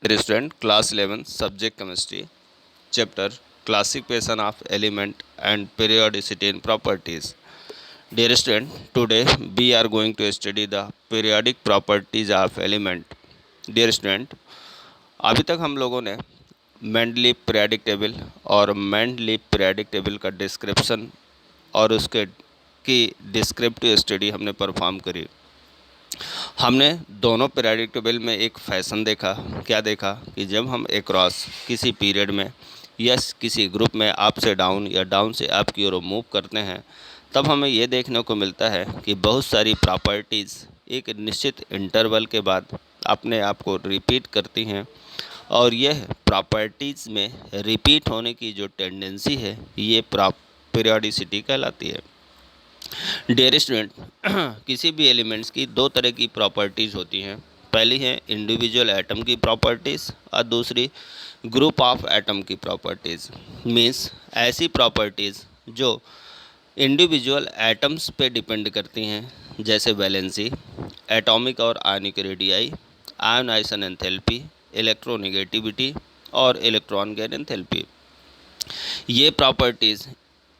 Student, class 11, subject chemistry, chapter classification of element and periodicity in properties. Dear student, today we are going to study the periodic properties of element. Dear student, अभी तक हम लोगों ने Mendeleev periodic table और Mendeleev periodic table का description और उसके की डिस्क्रिप्टिव स्टडी हमने परफॉर्म करी। हमने दोनों पीरियोडिक टेबल में एक फैशन देखा। क्या देखा कि जब हम अक्रॉस किसी पीरियड में या किसी ग्रुप में अप से डाउन या डाउन से अप की ओर मूव करते हैं, तब हमें ये देखने को मिलता है कि बहुत सारी प्रॉपर्टीज़ एक निश्चित इंटरवल के बाद अपने आप को रिपीट करती हैं, और यह प्रॉपर्टीज़ में रिपीट होने की जो टेंडेंसी है, ये पीरियोडिसिटी कहलाती है। डियर स्टूडेंट, किसी भी एलिमेंट्स की दो तरह की प्रॉपर्टीज़ होती हैं। पहली है इंडिविजुअल एटम की प्रॉपर्टीज़ और दूसरी ग्रुप ऑफ एटम की प्रॉपर्टीज़। मीन्स ऐसी प्रॉपर्टीज़ जो इंडिविजुअल एटम्स पे डिपेंड करती हैं, जैसे वैलेंसी, एटॉमिक और ionic radii, ionisation enthalpy, electronegativity और इलेक्ट्रॉन गेन एंथैल्पी। ये प्रॉपर्टीज़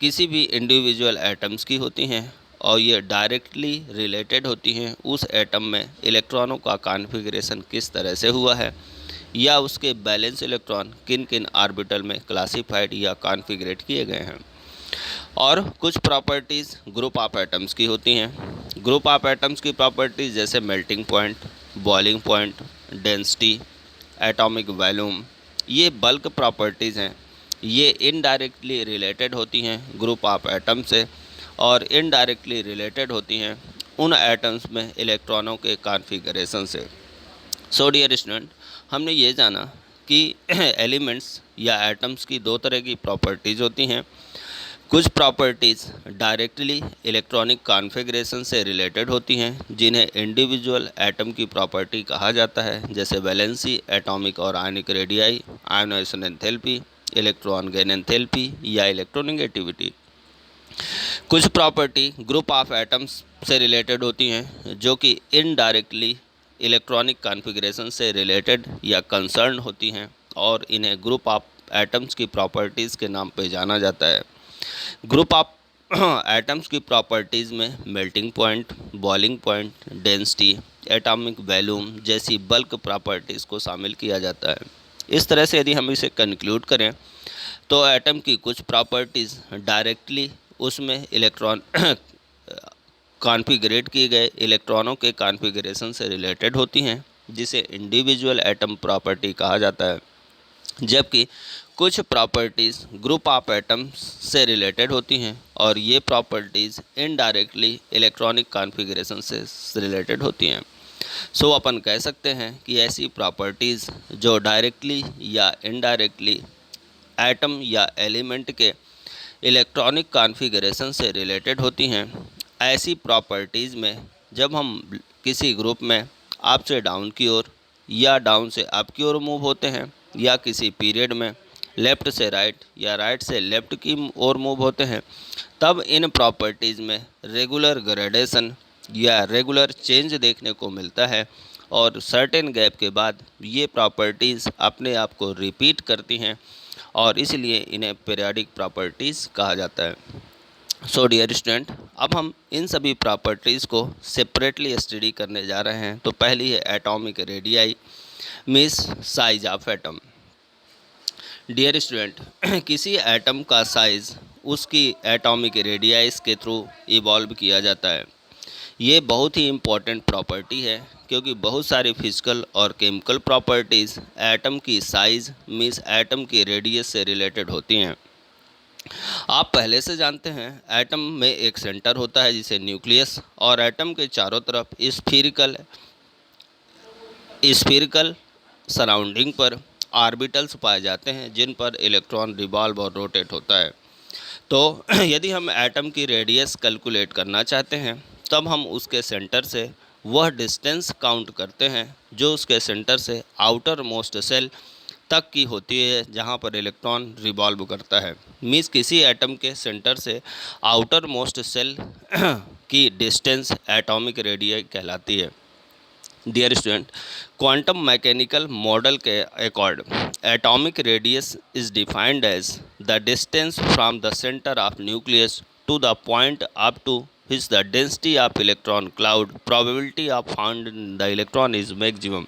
किसी भी इंडिविजुअल एटम्स की होती हैं और ये डायरेक्टली रिलेटेड होती हैं उस एटम में इलेक्ट्रॉनों का कॉन्फ़िगरेशन किस तरह से हुआ है, या उसके बैलेंस इलेक्ट्रॉन किन किन ऑर्बिटल में क्लासिफाइड या कॉन्फ़िगरेट किए गए हैं। और कुछ प्रॉपर्टीज़ ग्रुप ऑफ एटम्स की होती हैं। ग्रुप ऑफ एटम्स की प्रॉपर्टीज़ जैसे melting point, boiling point, density, atomic volume, ये बल्क प्रॉपर्टीज़ हैं। ये इनडायरेक्टली रिलेटेड होती हैं ग्रुप ऑफ एटम से और इनडायरेक्टली रिलेटेड होती हैं उन एटम्स में इलेक्ट्रॉनों के कॉन्फ़िगरेशन से। सो डियर स्टूडेंट, हमने ये जाना कि एलिमेंट्स या एटम्स की दो तरह की प्रॉपर्टीज़ होती हैं। कुछ प्रॉपर्टीज़ डायरेक्टली इलेक्ट्रॉनिक कॉन्फ़िगरेशन से रिलेटेड होती हैं, जिन्हें इंडिविजुअल एटम की प्रॉपर्टी कहा जाता है, जैसे वैलेंसी, एटॉमिक और ionic radii, ionisation enthalpy, electron gain enthalpy या इलेक्ट्रोनेगेटिविटी। कुछ प्रॉपर्टी ग्रुप ऑफ एटम्स से रिलेटेड होती हैं, जो कि इनडायरेक्टली इलेक्ट्रॉनिक कॉन्फ़िगरेशन से रिलेटेड या कंसर्न होती हैं, और इन्हें ग्रुप ऑफ एटम्स की प्रॉपर्टीज़ के नाम पे जाना जाता है। ग्रुप ऑफ एटम्स की प्रॉपर्टीज़ में melting point, boiling point, density, atomic volume जैसी बल्क प्रॉपर्टीज़ को शामिल किया जाता है। इस तरह से यदि हम इसे कंक्लूड करें तो एटम की कुछ प्रॉपर्टीज़ डायरेक्टली उसमें इलेक्ट्रॉन कॉन्फ़िगरेट किए गए इलेक्ट्रॉनों के कॉन्फ़िगरेशन से रिलेटेड होती हैं, जिसे इंडिविजुअल एटम प्रॉपर्टी कहा जाता है, जबकि कुछ प्रॉपर्टीज़ ग्रुप ऑफ एटम्स से रिलेटेड होती हैं और ये प्रॉपर्टीज़ इनडायरेक्टली इलेक्ट्रॉनिक कॉन्फ़िगरेशन से रिलेटेड होती हैं। सो अपन कह सकते हैं कि ऐसी प्रॉपर्टीज़ जो डायरेक्टली या इनडायरेक्टली एटम या एलिमेंट के इलेक्ट्रॉनिक कॉन्फ़िगरेशन से रिलेटेड होती हैं, ऐसी प्रॉपर्टीज़ में जब हम किसी ग्रुप में अप से डाउन की ओर या डाउन से अप की ओर मूव होते हैं, या किसी पीरियड में लेफ़्ट से राइट या राइट से लेफ़्ट की ओर मूव होते हैं, तब इन प्रॉपर्टीज़ में रेगुलर ग्रेडेशन या रेगुलर चेंज देखने को मिलता है, और सर्टेन गैप के बाद ये प्रॉपर्टीज़ अपने आप को रिपीट करती हैं, और इसलिए इन्हें पीरियोडिक प्रॉपर्टीज़ कहा जाता है। सो डियर स्टूडेंट, अब हम इन सभी प्रॉपर्टीज़ को सेपरेटली स्टडी करने जा रहे हैं। तो पहली है atomic radii, means size of atom. Dear student, किसी एटम का साइज़ उसकी एटॉमिक रेडियाइस के थ्रू इवॉल्व किया जाता है। ये बहुत ही इम्पॉर्टेंट प्रॉपर्टी है, क्योंकि बहुत सारी फिजिकल और केमिकल प्रॉपर्टीज़ एटम की साइज़ मीन्स एटम की रेडियस से रिलेटेड होती हैं। आप पहले से जानते हैं एटम में एक सेंटर होता है जिसे न्यूक्लियस, और एटम के चारों तरफ स्फीरिकल सराउंडिंग पर ऑर्बिटल्स पाए जाते हैं, जिन पर इलेक्ट्रॉन रिवॉल्व और रोटेट होता है। तो यदि हम एटम की रेडियस कैलकुलेट करना चाहते हैं, तब हम उसके सेंटर से वह डिस्टेंस काउंट करते हैं जो उसके सेंटर से आउटर मोस्ट सेल तक की होती है, जहाँ पर इलेक्ट्रॉन रिवॉल्व करता है। मीन्स किसी एटम के सेंटर से आउटर मोस्ट सेल की डिस्टेंस एटॉमिक रेडियस कहलाती है। Dear student, quantum mechanical model के according atomic radius is defined as the distance from the centre of nucleus to the point up to which the density of electron cloud probability of finding the electron is maximum।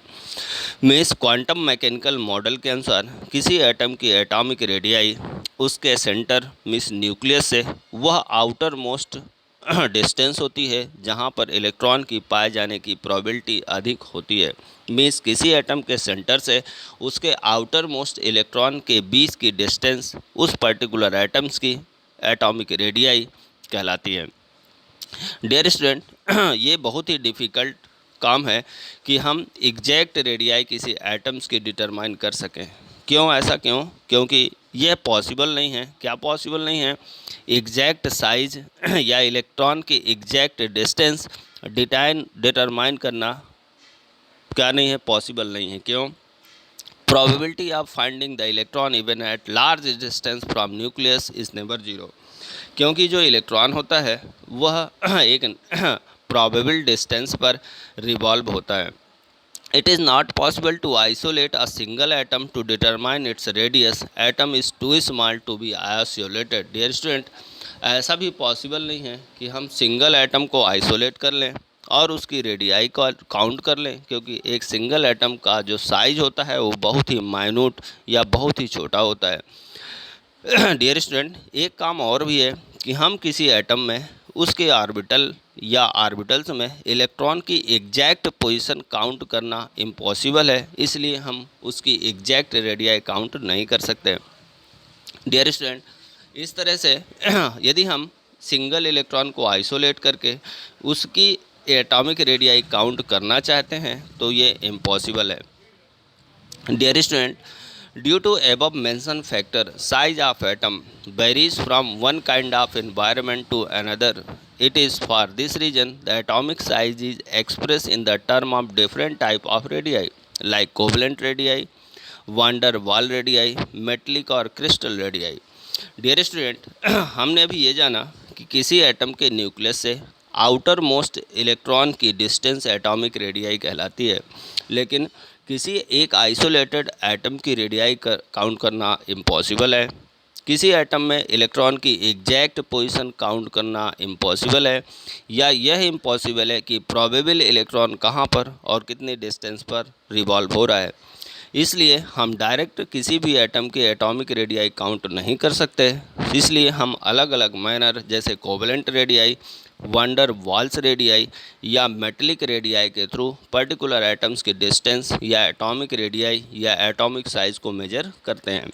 Means quantum mechanical model के अनुसार किसी atom की atomic radii उसके centre means nucleus से वह outer most distance होती है जहाँ पर इलेक्ट्रॉन की पाए जाने की प्रोबेबिलिटी अधिक होती है। मीन्स किसी एटम के सेंटर से उसके आउटर मोस्ट इलेक्ट्रॉन के बीच की डिस्टेंस उस पर्टिकुलर एटम्स की एटॉमिक रेडियाई कहलाती है। डियर स्टूडेंट, ये बहुत ही डिफ़िकल्ट काम है कि हम एग्जैक्ट रेडियाई किसी एटम्स की डिटरमाइन कर सकें। क्यों ऐसा क्यों? क्योंकि यह पॉसिबल नहीं है। क्या पॉसिबल नहीं है? एग्जैक्ट साइज या इलेक्ट्रॉन की एग्जैक्ट डिस्टेंस डिटरमाइन करना क्या नहीं है? पॉसिबल नहीं है। क्यों? probability of finding the electron even at large distance from nucleus is never zero। क्योंकि जो इलेक्ट्रॉन होता है वह एक प्रोबेबल डिस्टेंस पर रिवॉल्व होता है। It is not possible to isolate a single atom to determine its radius. Atom is too small to be isolated. Dear student, ऐसा भी पॉसिबल नहीं है कि हम सिंगल एटम को आइसोलेट कर लें और उसकी रेडियाई को काउंट कर लें, क्योंकि एक सिंगल एटम का जो साइज होता है वो बहुत ही माइन्यूट या बहुत ही छोटा होता है। डियर स्टूडेंट, एक काम और भी है कि हम किसी एटम में उसके ऑर्बिटल या ऑर्बिटल्स में इलेक्ट्रॉन की एग्जैक्ट पोजीशन काउंट करना इम्पॉसिबल है, इसलिए हम उसकी एग्जैक्ट रेडियाई काउंट नहीं कर सकते। डियर स्टूडेंट, इस तरह से यदि हम सिंगल इलेक्ट्रॉन को आइसोलेट करके उसकी एटॉमिक रेडियाई काउंट करना चाहते हैं तो ये इम्पॉसिबल है। Dear student, due to above mentioned factor, size of atom varies from one kind of environment to another। It is for this reason the atomic size is expressed in the term of different type of radii like covalent radii, van der Waal radii, metallic और crystal radii। Dear student, हमने अभी ये जाना कि किसी atom के nucleus से outer most electron की डिस्टेंस एटॉमिक रेडियाई कहलाती है, लेकिन किसी एक आइसोलेटेड एटम की रेडियाई काउंट करना इम्पॉसिबल है। किसी एटम में इलेक्ट्रॉन की एग्जैक्ट पोजीशन काउंट करना इम्पॉसिबल है, या यह इम्पॉसिबल है कि प्रोबेबल इलेक्ट्रॉन कहाँ पर और कितने डिस्टेंस पर रिवॉल्व हो रहा है। इसलिए हम डायरेक्ट किसी भी एटम की एटॉमिक रेडियाई काउंट नहीं कर सकते। इसलिए हम अलग अलग मैनर जैसे covalent radii, van der Waals radii या मेटलिक रेडियाई के थ्रू पर्टिकुलर एटम्स के डिस्टेंस या एटॉमिक रेडियाई या एटॉमिक साइज को मेजर करते हैं।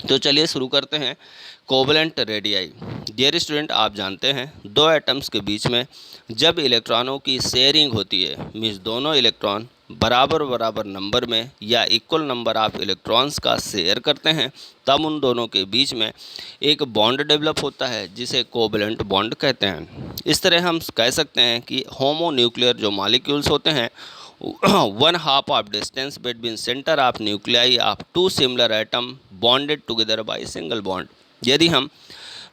तो चलिए शुरू करते हैं कोवेलेंट रेडियाई। डियर स्टूडेंट, आप जानते हैं दो एटम्स के बीच में जब इलेक्ट्रॉनों की शेयरिंग होती है, मीन्स दोनों इलेक्ट्रॉन बराबर बराबर नंबर में या इक्वल नंबर ऑफ इलेक्ट्रॉन्स का शेयर करते हैं, तब उन दोनों के बीच में एक बॉन्ड डेवलप होता है जिसे कोवेलेंट बॉन्ड कहते हैं। इस तरह हम कह सकते हैं कि होमोन्यूक्लियर जो मॉलिक्यूल्स होते हैं, one half of distance between centre of nuclei of two similar atom bonded together by single bond. यदि हम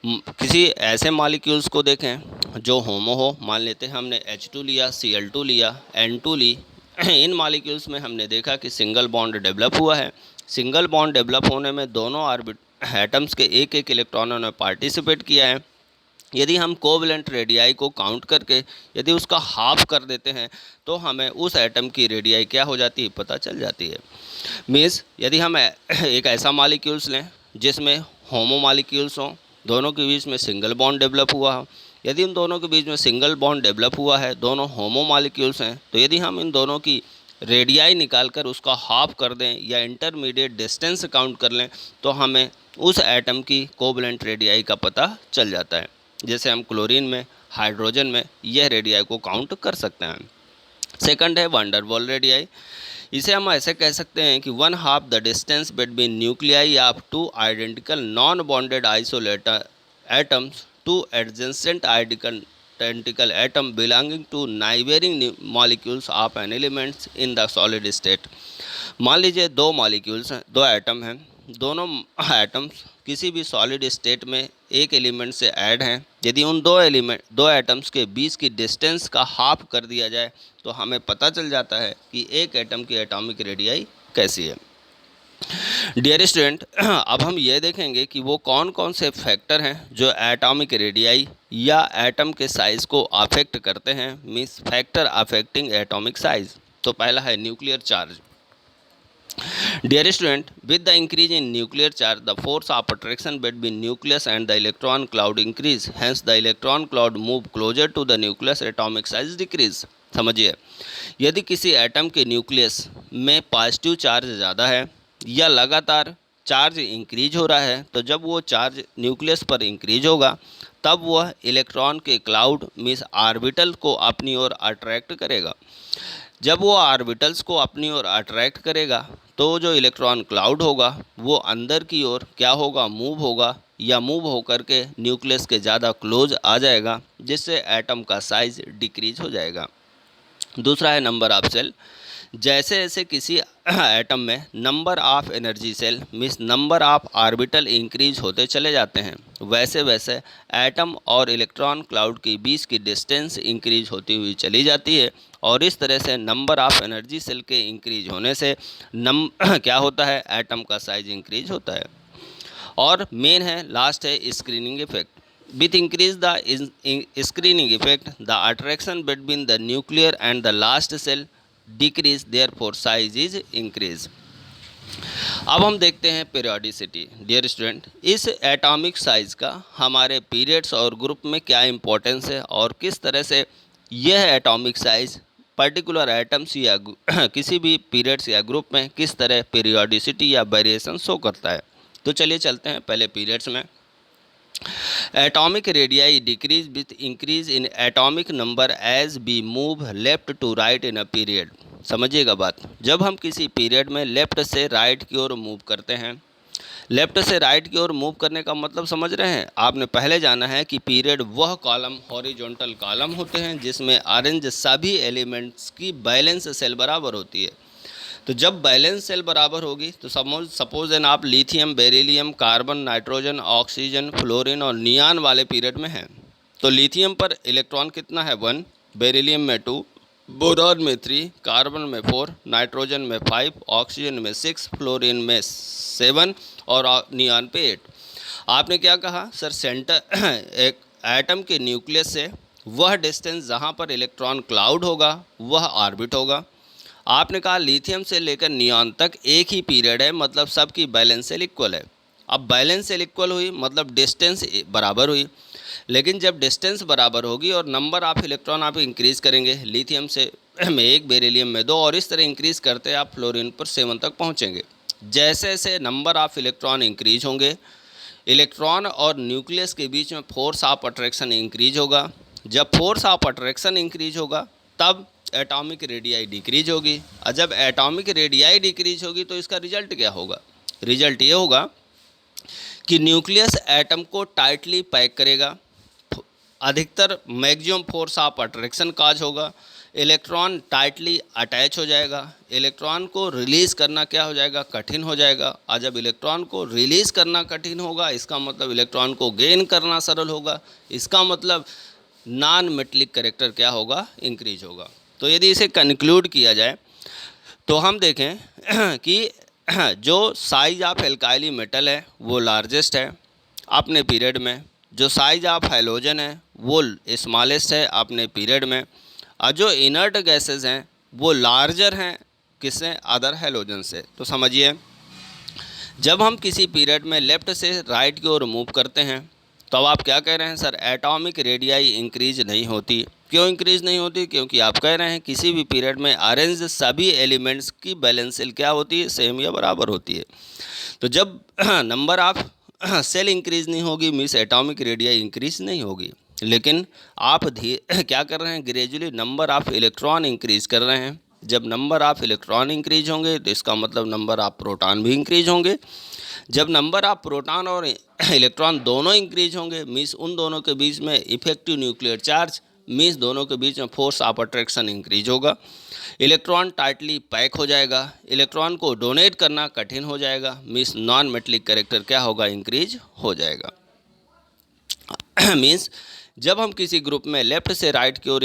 किसी ऐसे मॉलिक्यूल्स को देखें जो होमो हो, मान लेते हैं हमने H2 लिया, Cl2 लिया, N2 ली, इन मॉलिक्यूल्स में हमने देखा कि सिंगल बॉन्ड डेवलप हुआ है। सिंगल बॉन्ड डेवलप होने में दोनों एटम्स के एक एक इलेक्ट्रॉनों ने पार्टिसिपेट किया है। यदि हम कोवेलेंट रेडियाई को काउंट करके यदि उसका हाफ कर देते हैं तो हमें उस एटम की रेडियाई क्या हो जाती है पता चल जाती है। मीन्स यदि हम एक ऐसा मॉलिक्यूल्स लें जिसमें होमो मॉलिक्यूल्स हों, दोनों के बीच में सिंगल बॉन्ड डेवलप हुआ हो, यदि इन दोनों के बीच में सिंगल बॉन्ड डेवलप हुआ है, दोनों होमो मॉलिक्यूल्स हैं, तो यदि हम इन दोनों की रेडियाई निकालकर उसका हाफ कर दें या इंटरमीडिएट डिस्टेंस काउंट कर लें तो हमें उस एटम की कोवेलेंट रेडियाई का पता चल जाता है। जैसे हम क्लोरीन में, हाइड्रोजन में यह रेडियाई को काउंट कर सकते हैं। सेकंड है van der Waal रेडियाई। इसे हम ऐसे कह सकते हैं कि one half the distance between nuclei of two identical non bonded isolated atoms two adjacent identical atom belonging to neighbouring molecules of an elements in the solid state. मान लीजिए दो मॉलिक्यूल्स हैं, दो एटम हैं दोनों एटम्स किसी भी solid state में एक एलिमेंट से ऐड हैं, यदि उन दो एटम्स के बीच की डिस्टेंस का हाफ कर दिया जाए तो हमें पता चल जाता है कि एक एटम की एटॉमिक रेडियाई कैसी है। डियर स्टूडेंट, अब हम ये देखेंगे कि वो कौन कौन से फैक्टर हैं जो एटॉमिक रेडियाई या एटम के साइज़ को अफेक्ट करते हैं, means factor affecting atomic size. तो पहला है nuclear charge. Dear student, with the increase in nuclear charge, the force of attraction between nucleus and the electron cloud increase. Hence, the electron cloud move closer to the nucleus. Atomic size decrease. समझिए, यदि किसी atom के nucleus में positive charge ज़्यादा है या लगातार charge increase हो रहा है, तो जब वो चार्ज न्यूक्लियस पर इंक्रीज होगा तब वह इलेक्ट्रॉन के क्लाउड मीन्स ऑर्बिटल को अपनी ओर अट्रैक्ट करेगा। जब वो ऑर्बिटल्स को अपनी ओर अट्रैक्ट करेगा तो जो इलेक्ट्रॉन क्लाउड होगा वो अंदर की ओर क्या होगा, मूव होगा या मूव होकर के न्यूक्लियस के ज़्यादा क्लोज आ जाएगा, जिससे एटम का साइज डिक्रीज हो जाएगा। दूसरा है नंबर ऑफ सेल। जैसे जैसे किसी एटम में number of energy shell means number of orbital increase होते चले जाते हैं, वैसे वैसे एटम और इलेक्ट्रॉन क्लाउड के बीच की डिस्टेंस इंक्रीज होती हुई चली जाती है और इस तरह से नंबर ऑफ एनर्जी सेल के इंक्रीज होने से क्या होता है, एटम का साइज इंक्रीज होता है। और मेन है लास्ट है screening effect. With increase the screening effect, the attraction between the nuclear and the last cell decrease, therefore size is increase. अब हम देखते हैं पीरियोडिसिटी। डियर स्टूडेंट, इस एटॉमिक साइज का हमारे पीरियड्स और ग्रुप में क्या इंपॉर्टेंस है और किस तरह से यह एटॉमिक साइज पर्टिकुलर एटम्स या किसी भी पीरियड्स या ग्रुप में किस तरह पीरियोडिसिटी या वेरिएशन शो करता है। तो चलिए चलते हैं पहले पीरियड्स में। Atomic radii decrease with increase in atomic number as we move left to right in a period. समझिएगा बात, जब हम किसी पीरियड में लेफ्ट से राइट की ओर मूव करते हैं, लेफ्ट से राइट की ओर मूव करने का मतलब समझ रहे हैं, आपने पहले जाना है कि पीरियड वह कॉलम हॉरिजॉन्टल कॉलम होते हैं जिसमें अरेंज सभी एलिमेंट्स की बैलेंस सेल बराबर होती है। तो जब बैलेंस सेल बराबर होगी तो सपोज देन आप lithium, beryllium, carbon, nitrogen, oxygen, fluorine और नियान वाले पीरियड में हैं। तो लिथियम पर इलेक्ट्रॉन कितना है 1, बेरिलियम में 2, बोरॉन में 3, कार्बन में 4, नाइट्रोजन में 5, ऑक्सीजन में 6, फ्लोरीन में 7 और नियान पे 8। आपने क्या कहा सर, सेंटर एक एटम के न्यूक्लियस से वह डिस्टेंस जहाँ पर इलेक्ट्रॉन क्लाउड होगा वह ऑर्बिट होगा। आपने कहा लिथियम से लेकर नियॉन तक एक ही पीरियड है, मतलब सबकी बैलेंस सेल इक्वल है। अब बैलेंस सेल इक्वल हुई मतलब डिस्टेंस बराबर हुई, लेकिन जब डिस्टेंस बराबर होगी और नंबर ऑफ इलेक्ट्रॉन आप इंक्रीज़ करेंगे, लिथियम से में 1, बेरिलियम में 2 और इस तरह इंक्रीज़ करते आप फ्लोरीन पर 7 तक पहुँचेंगे। जैसे जैसे नंबर ऑफ इलेक्ट्रॉन इंक्रीज होंगे, इलेक्ट्रॉन और न्यूक्लियस के बीच में फोर्स ऑफ अट्रैक्शन इंक्रीज होगा। जब फोर्स ऑफ अट्रैक्शन इंक्रीज होगा तब एटॉमिक रेडियाई डिक्रीज होगी, और जब एटॉमिक रेडियाई डिक्रीज होगी तो इसका रिजल्ट क्या होगा, रिजल्ट ये होगा कि न्यूक्लियस एटम को टाइटली पैक करेगा, अधिकतर मैक्सिमम फोर्स ऑफ अट्रैक्शन काज होगा, इलेक्ट्रॉन टाइटली अटैच हो जाएगा, इलेक्ट्रॉन को रिलीज़ करना क्या हो जाएगा, कठिन हो जाएगा। और जब इलेक्ट्रॉन को रिलीज़ करना कठिन होगा इसका मतलब इलेक्ट्रॉन को गेन करना सरल होगा, इसका मतलब नॉन मेटलिक कैरेक्टर क्या होगा, इंक्रीज होगा। तो यदि इसे कंक्लूड किया जाए तो हम देखें कि जो साइज ऑफ एल्काइली मेटल है वो लार्जेस्ट है अपने पीरियड में, जो साइज ऑफ हैलोजन है वो स्मॉलेस्ट है अपने पीरियड में, और जो इनर्ट गैसेस हैं वो लार्जर हैं किससे, अदर हैलोजन से। तो समझिए, जब हम किसी पीरियड में लेफ़्ट से राइट की ओर मूव करते हैं तो अब आप क्या कह रहे हैं सर, एटॉमिक रेडियाई इंक्रीज नहीं होती। क्यों इंक्रीज नहीं होती, क्योंकि आप कह रहे हैं किसी भी पीरियड में अरेंज सभी एलिमेंट्स की बैलेंस सेल क्या होती है, सेम या बराबर होती है। तो जब नंबर ऑफ सेल इंक्रीज नहीं होगी मीन्स एटॉमिक रेडियाई इंक्रीज नहीं होगी, लेकिन आप क्या कर रहे हैं, gradually number of electron increase कर रहे हैं। जब नंबर ऑफ इलेक्ट्रॉन इंक्रीज होंगे तो इसका मतलब नंबर ऑफ प्रोटॉन भी इंक्रीज होंगे। जब नंबर ऑफ प्रोटॉन और इलेक्ट्रॉन दोनों इंक्रीज होंगे मीन्स उन दोनों के बीच में इफेक्टिव न्यूक्लियर चार्ज मीन्स दोनों के बीच में फोर्स ऑफ अट्रैक्शन इंक्रीज होगा। इलेक्ट्रॉन टाइटली पैक हो जाएगा, इलेक्ट्रॉन को डोनेट करना कठिन हो जाएगा, मीन्स नॉन मेटलिक कैरेक्टर क्या होगा, इंक्रीज हो जाएगा। मीन्स जब हम किसी ग्रुप में लेफ्ट से राइट की ओर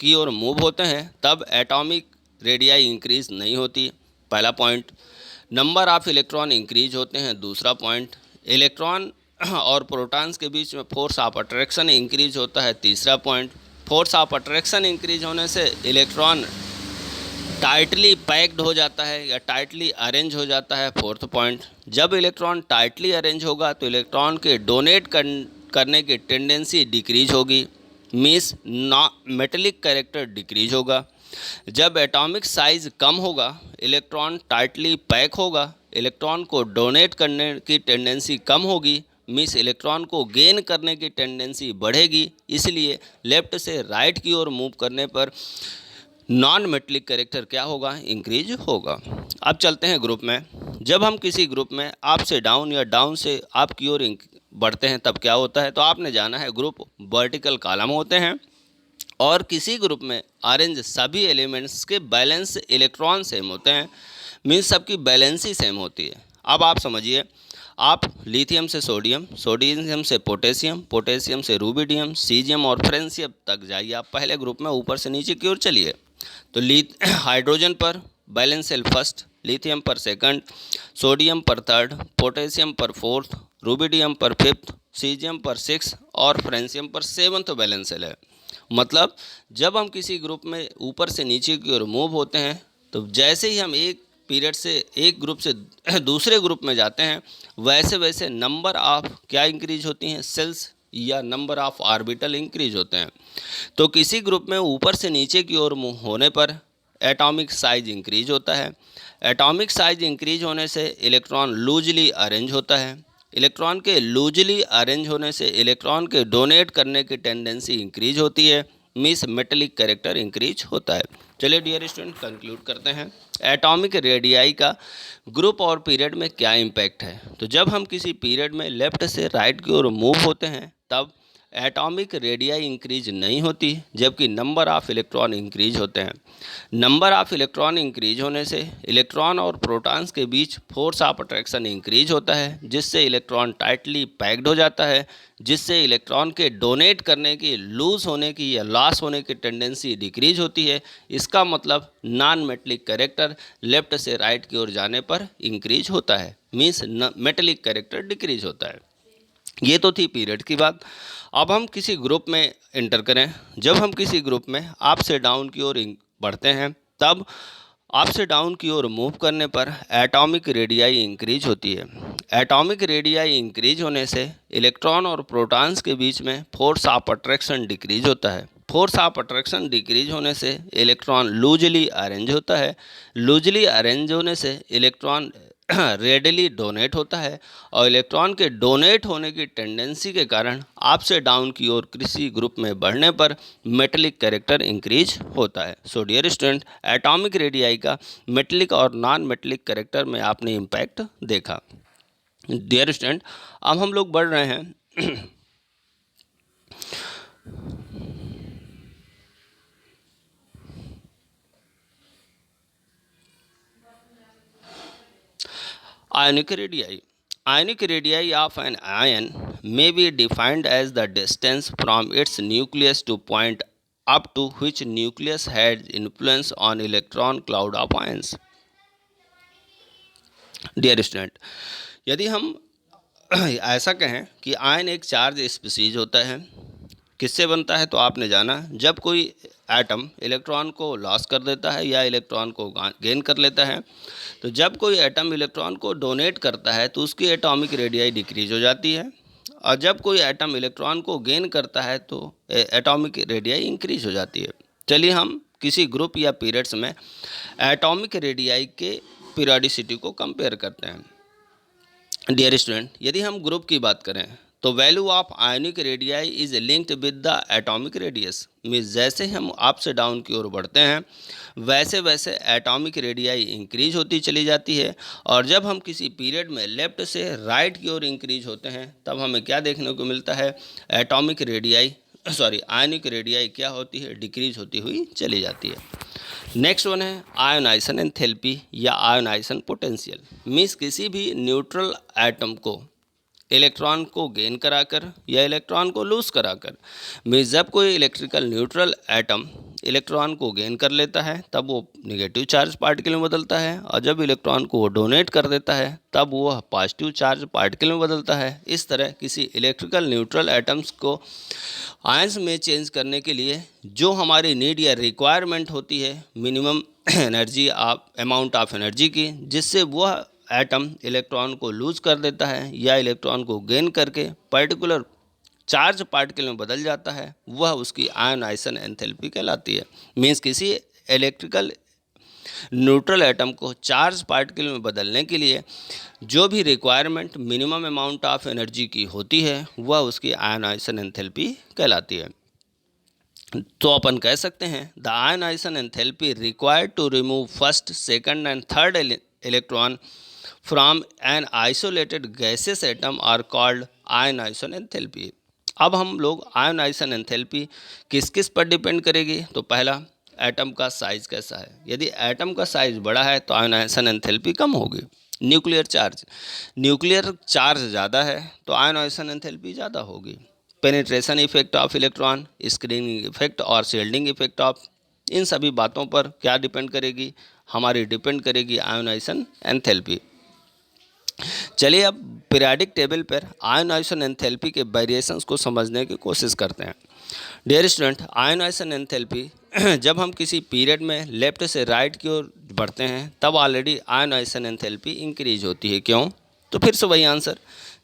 की ओर मूव होते हैं तब एटॉमिक रेडियाई इंक्रीज नहीं होती, पहला point. Number of electron increase होते हैं, दूसरा पॉइंट। इलेक्ट्रॉन और प्रोटॉन्स के बीच में फोर्स ऑफ अट्रैक्शन इंक्रीज होता है, तीसरा point. Force of attraction increase होने से इलेक्ट्रॉन टाइटली पैक्ड हो जाता है या टाइटली अरेंज हो जाता है, फोर्थ पॉइंट। जब इलेक्ट्रॉन टाइटली अरेंज होगा तो इलेक्ट्रॉन के डोनेट करने की टेंडेंसी डिक्रीज होगी, मीन्स मेटलिक कैरेक्टर डिक्रीज होगा। जब एटॉमिक साइज कम होगा, इलेक्ट्रॉन टाइटली पैक होगा, इलेक्ट्रॉन को डोनेट करने की टेंडेंसी कम होगी, मीन्स इलेक्ट्रॉन को गेन करने की टेंडेंसी बढ़ेगी। इसलिए लेफ्ट से राइट की ओर मूव करने पर नॉन मेटलिक कैरेक्टर क्या होगा, इंक्रीज होगा। अब चलते हैं ग्रुप में। जब हम किसी ग्रुप में अप से डाउन या डाउन से अप की ओर बढ़ते हैं तब क्या होता है, तो आपने जाना है ग्रुप वर्टिकल कॉलम होते हैं और किसी ग्रुप में ऑरेंज सभी एलिमेंट्स के बैलेंस इलेक्ट्रॉन सेम होते हैं, मीन्स सबकी बैलेंस ही सेम होती है। अब आप समझिए, आप लिथियम से सोडियम, सोडियम से पोटेशियम, पोटेशियम से रूबिडियम, सीजियम और फ्रेंशियम तक जाइए। आप पहले ग्रुप में ऊपर से नीचे की ओर चलिए तो हाइड्रोजन पर बैलेंस सेल फर्स्ट, लिथियम पर सेकंड, सोडियम पर थर्ड, पोटेशियम पर फोर्थ, रूबिडियम पर फिफ्थ, सीजियम पर सिक्स और फ्रेंशियम पर सेवंथ बैलेंस सेल है। मतलब जब हम किसी ग्रुप में ऊपर से नीचे की ओर मूव होते हैं तो जैसे ही हम एक पीरियड से एक ग्रुप से दूसरे ग्रुप में जाते हैं वैसे वैसे नंबर ऑफ क्या इंक्रीज होती हैं, सेल्स या नंबर ऑफ ऑर्बिटल इंक्रीज होते हैं। तो किसी ग्रुप में ऊपर से नीचे की ओर मूव होने पर एटॉमिक साइज इंक्रीज होता है। एटॉमिक साइज इंक्रीज होने से इलेक्ट्रॉन लूजली अरेंज होता है। इलेक्ट्रॉन के लूजली अरेंज होने से इलेक्ट्रॉन के डोनेट करने की टेंडेंसी इंक्रीज होती है, मीन्स मेटलिक कैरेक्टर इंक्रीज होता है। चलिए डियर स्टूडेंट कंक्लूड करते हैं। एटॉमिक रेडियाई का ग्रुप और पीरियड में क्या इम्पैक्ट है। तो जब हम किसी पीरियड में लेफ्ट से राइट की ओर मूव होते हैं तब एटॉमिक रेडियाई इंक्रीज नहीं होती, जबकि नंबर ऑफ इलेक्ट्रॉन इंक्रीज होते हैं। नंबर ऑफ इलेक्ट्रॉन इंक्रीज होने से इलेक्ट्रॉन और प्रोटॉन्स के बीच फोर्स ऑफ अट्रैक्शन इंक्रीज होता है, जिससे इलेक्ट्रॉन टाइटली पैक्ड हो जाता है, जिससे इलेक्ट्रॉन के डोनेट करने की, लूज होने की या लॉस होने की टेंडेंसी डिक्रीज होती है। इसका मतलब नॉन मेटलिक कैरेक्टर लेफ्ट से राइट की ओर जाने पर इंक्रीज होता है, मीन्स मेटलिक कैरेक्टर डिक्रीज होता है। ये तो थी पीरियड की बात। अब हम किसी ग्रुप में एंटर करें। जब हम किसी ग्रुप में अप से डाउन की ओर बढ़ते हैं तब अप से डाउन की ओर मूव करने पर एटॉमिक रेडियाई इंक्रीज होती है। एटॉमिक रेडियाई इंक्रीज होने से इलेक्ट्रॉन और प्रोटॉन्स के बीच में फोर्स ऑफ अट्रैक्शन डिक्रीज होता है। फोर्स ऑफ अट्रैक्शन डिक्रीज होने से इलेक्ट्रॉन लूजली अरेंज होता है। लूजली अरेंज होने से इलेक्ट्रॉन रेडली डोनेट होता है और इलेक्ट्रॉन के डोनेट होने की टेंडेंसी के कारण अप से डाउन की ओर किसी ग्रुप में बढ़ने पर मेटलिक कैरेक्टर इंक्रीज होता है। So dear student, atomic radii का मेटलिक और नॉन मेटलिक कैरेक्टर में आपने इम्पैक्ट देखा। डियर स्टूडेंट, अब हम लोग बढ़ रहे हैं Ionic radii. Ionic radii of an ion may be defined as the distance from its nucleus to point up to which nucleus has influence on electron cloud of ions. Dear student, यदि हम ऐसा कहें कि ion एक charge species होता है, किससे बनता है तो आपने जाना, जब कोई एटम इलेक्ट्रॉन को लॉस कर देता है या इलेक्ट्रॉन को गेन कर लेता है। तो जब कोई एटम इलेक्ट्रॉन को डोनेट करता है तो उसकी एटॉमिक रेडियाई डिक्रीज हो जाती है, और जब कोई एटम इलेक्ट्रॉन को गेन करता है तो एटॉमिक रेडियाई इंक्रीज हो जाती है। चलिए हम किसी ग्रुप या पीरियड्स में एटॉमिक रेडियाई के पीरियोडिसिटी को कंपेयर करते हैं। डियर स्टूडेंट, यदि हम ग्रुप की बात करें तो value of ionic radii is linked with the atomic radius, means जैसे हम अप से डाउन की ओर बढ़ते हैं वैसे वैसे एटॉमिक रेडियाई इंक्रीज होती चली जाती है। और जब हम किसी पीरियड में लेफ्ट से राइट की ओर इंक्रीज होते हैं तब हमें क्या देखने को मिलता है, एटॉमिक रेडियाई आयनिक रेडियाई क्या होती है, डिक्रीज होती हुई चली जाती है। नेक्स्ट वन है आयोनाइजेशन एंथैल्पी या आयोनाइजेशन पोटेंशियल। मीन्स किसी भी न्यूट्रल एटम को इलेक्ट्रॉन को गेन कराकर या इलेक्ट्रॉन को लूज कराकर, मीन्स जब कोई इलेक्ट्रिकल न्यूट्रल एटम इलेक्ट्रॉन को गेन कर लेता है तब वो निगेटिव चार्ज पार्टिकल में बदलता है, और जब इलेक्ट्रॉन को वो डोनेट कर देता है तब वह पॉजिटिव चार्ज पार्टिकल में बदलता है। इस तरह किसी इलेक्ट्रिकल न्यूट्रल एटम्स को आयंस में चेंज करने के लिए जो हमारी नीड या रिक्वायरमेंट होती है minimum energy amount of energy की, जिससे वह एटम इलेक्ट्रॉन को लूज कर देता है या इलेक्ट्रॉन को गेन करके पर्टिकुलर चार्ज पार्टिकल में बदल जाता है, वह उसकी आयोनाइजेशन एंथैल्पी कहलाती है। मीन्स किसी इलेक्ट्रिकल न्यूट्रल एटम को चार्ज पार्टिकल में बदलने के लिए जो भी requirement minimum amount of energy की होती है वह उसकी आयोनाइजेशन एंथैल्पी कहलाती है। तो अपन कह सकते हैं the ionisation enthalpy required to remove first, second and third electron from an isolated gaseous atom are called ionisation enthalpy. अब हम लोग आयोनाइजेशन एंथैल्पी किस किस पर डिपेंड करेगी, तो पहला एटम का साइज कैसा है। यदि एटम का साइज बड़ा है तो आयोनाइजेशन एंथैल्पी कम होगी। न्यूक्लियर चार्ज ज़्यादा है तो आयोनाइजेशन एंथैल्पी ज़्यादा होगी। Penetration effect of electron, screening effect और शील्डिंग इफेक्ट ऑफ, इन सभी बातों पर क्या डिपेंड करेगी, हमारी डिपेंड करेगी आयोनाइजेशन एंथैल्पी। चलिए अब पीरियोडिक टेबल पर आयोनाइजेशन एंथैल्पी के वेरिएशंस को समझने की कोशिश करते हैं। डियर स्टूडेंट, आयोनाइजेशन एंथैल्पी जब हम किसी पीरियड में लेफ्ट से राइट की ओर बढ़ते हैं तब ऑलरेडी आयोनाइजेशन एंथैल्पी इंक्रीज होती है। क्यों? तो फिर से वही आंसर,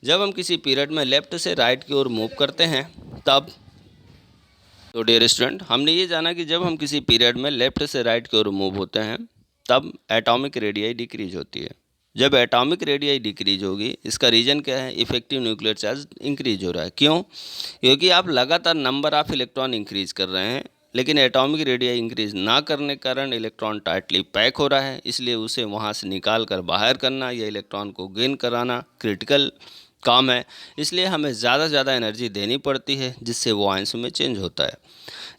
जब हम किसी पीरियड में लेफ्ट से राइट की ओर मूव करते हैं तब, तो डियर स्टूडेंट हमने ये जाना कि जब हम किसी पीरियड में लेफ्ट से राइट की ओर मूव होते हैं तब एटॉमिक रेडियाई डिक्रीज होती है। जब एटॉमिक रेडियाई डिक्रीज होगी, इसका रीज़न क्या है, इफेक्टिव न्यूक्लियर चार्ज इंक्रीज हो रहा है। क्यों? क्योंकि आप लगातार नंबर ऑफ इलेक्ट्रॉन इंक्रीज कर रहे हैं, लेकिन एटॉमिक रेडियाई इंक्रीज ना करने के कारण इलेक्ट्रॉन टाइटली पैक हो रहा है, इसलिए उसे वहाँ से निकाल कर बाहर करना या इलेक्ट्रॉन को गेन कराना क्रिटिकल काम है। इसलिए हमें ज़्यादा से ज़्यादा एनर्जी देनी पड़ती है, जिससे वो आयंस में चेंज होता है।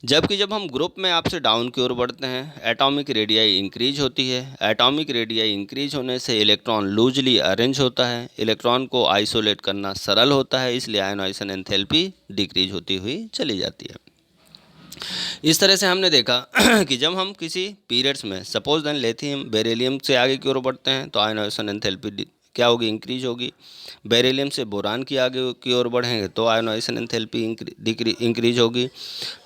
जबकि जब हम ग्रुप में आपसे डाउन की ओर बढ़ते हैं एटॉमिक रेडियाई इंक्रीज होती है। एटॉमिक रेडियाई इंक्रीज होने से इलेक्ट्रॉन लूजली अरेंज होता है, इलेक्ट्रॉन को आइसोलेट करना सरल होता है, इसलिए आयोनाइजेशन एंथैल्पी डिक्रीज होती हुई चली जाती है। इस तरह से हमने देखा कि जब हम किसी पीरियड्स में सपोज देन लिथियम बेरिलियम से आगे की ओर बढ़ते हैं तो आयोनाइजेशन एंथैल्पी क्या होगी, इंक्रीज होगी। बेरिलियम से बोरान की आगे की ओर बढ़ेंगे तो आयोनाइजेशन एंथैल्पी इंक्रीज होगी।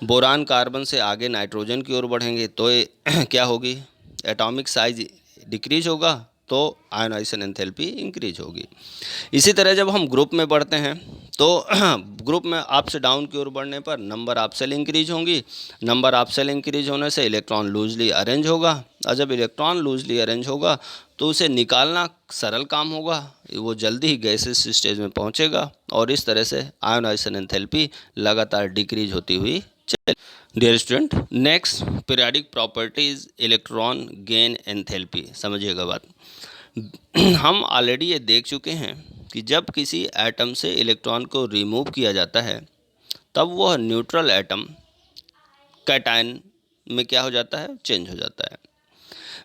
बोरान कार्बन से आगे नाइट्रोजन की ओर बढ़ेंगे तो क्या होगी, एटॉमिक साइज डिक्रीज होगा तो आयोनाइजेशन एंथैल्पी इंक्रीज होगी। इसी तरह जब हम ग्रुप में बढ़ते हैं तो ग्रुप में अप से डाउन की ओर बढ़ने पर नंबर ऑफ सेल इंक्रीज होंगी। नंबर ऑफ सेल इंक्रीज होने से इलेक्ट्रॉन लूजली अरेंज होगा, और जब इलेक्ट्रॉन लूजली अरेंज होगा तो उसे निकालना सरल काम होगा, वो जल्दी ही गैसेस स्टेज में पहुंचेगा, और इस तरह से आयोनाइजेशन एंथैल्पी लगातार डिक्रीज होती हुई चले। Dear student, next periodic properties electron gain enthalpy. समझिएगा बात, हम ऑलरेडी ये देख चुके हैं कि जब किसी एटम से इलेक्ट्रॉन को रिमूव किया जाता है तब वह न्यूट्रल एटम कैटायन में क्या हो जाता है, चेंज हो जाता है।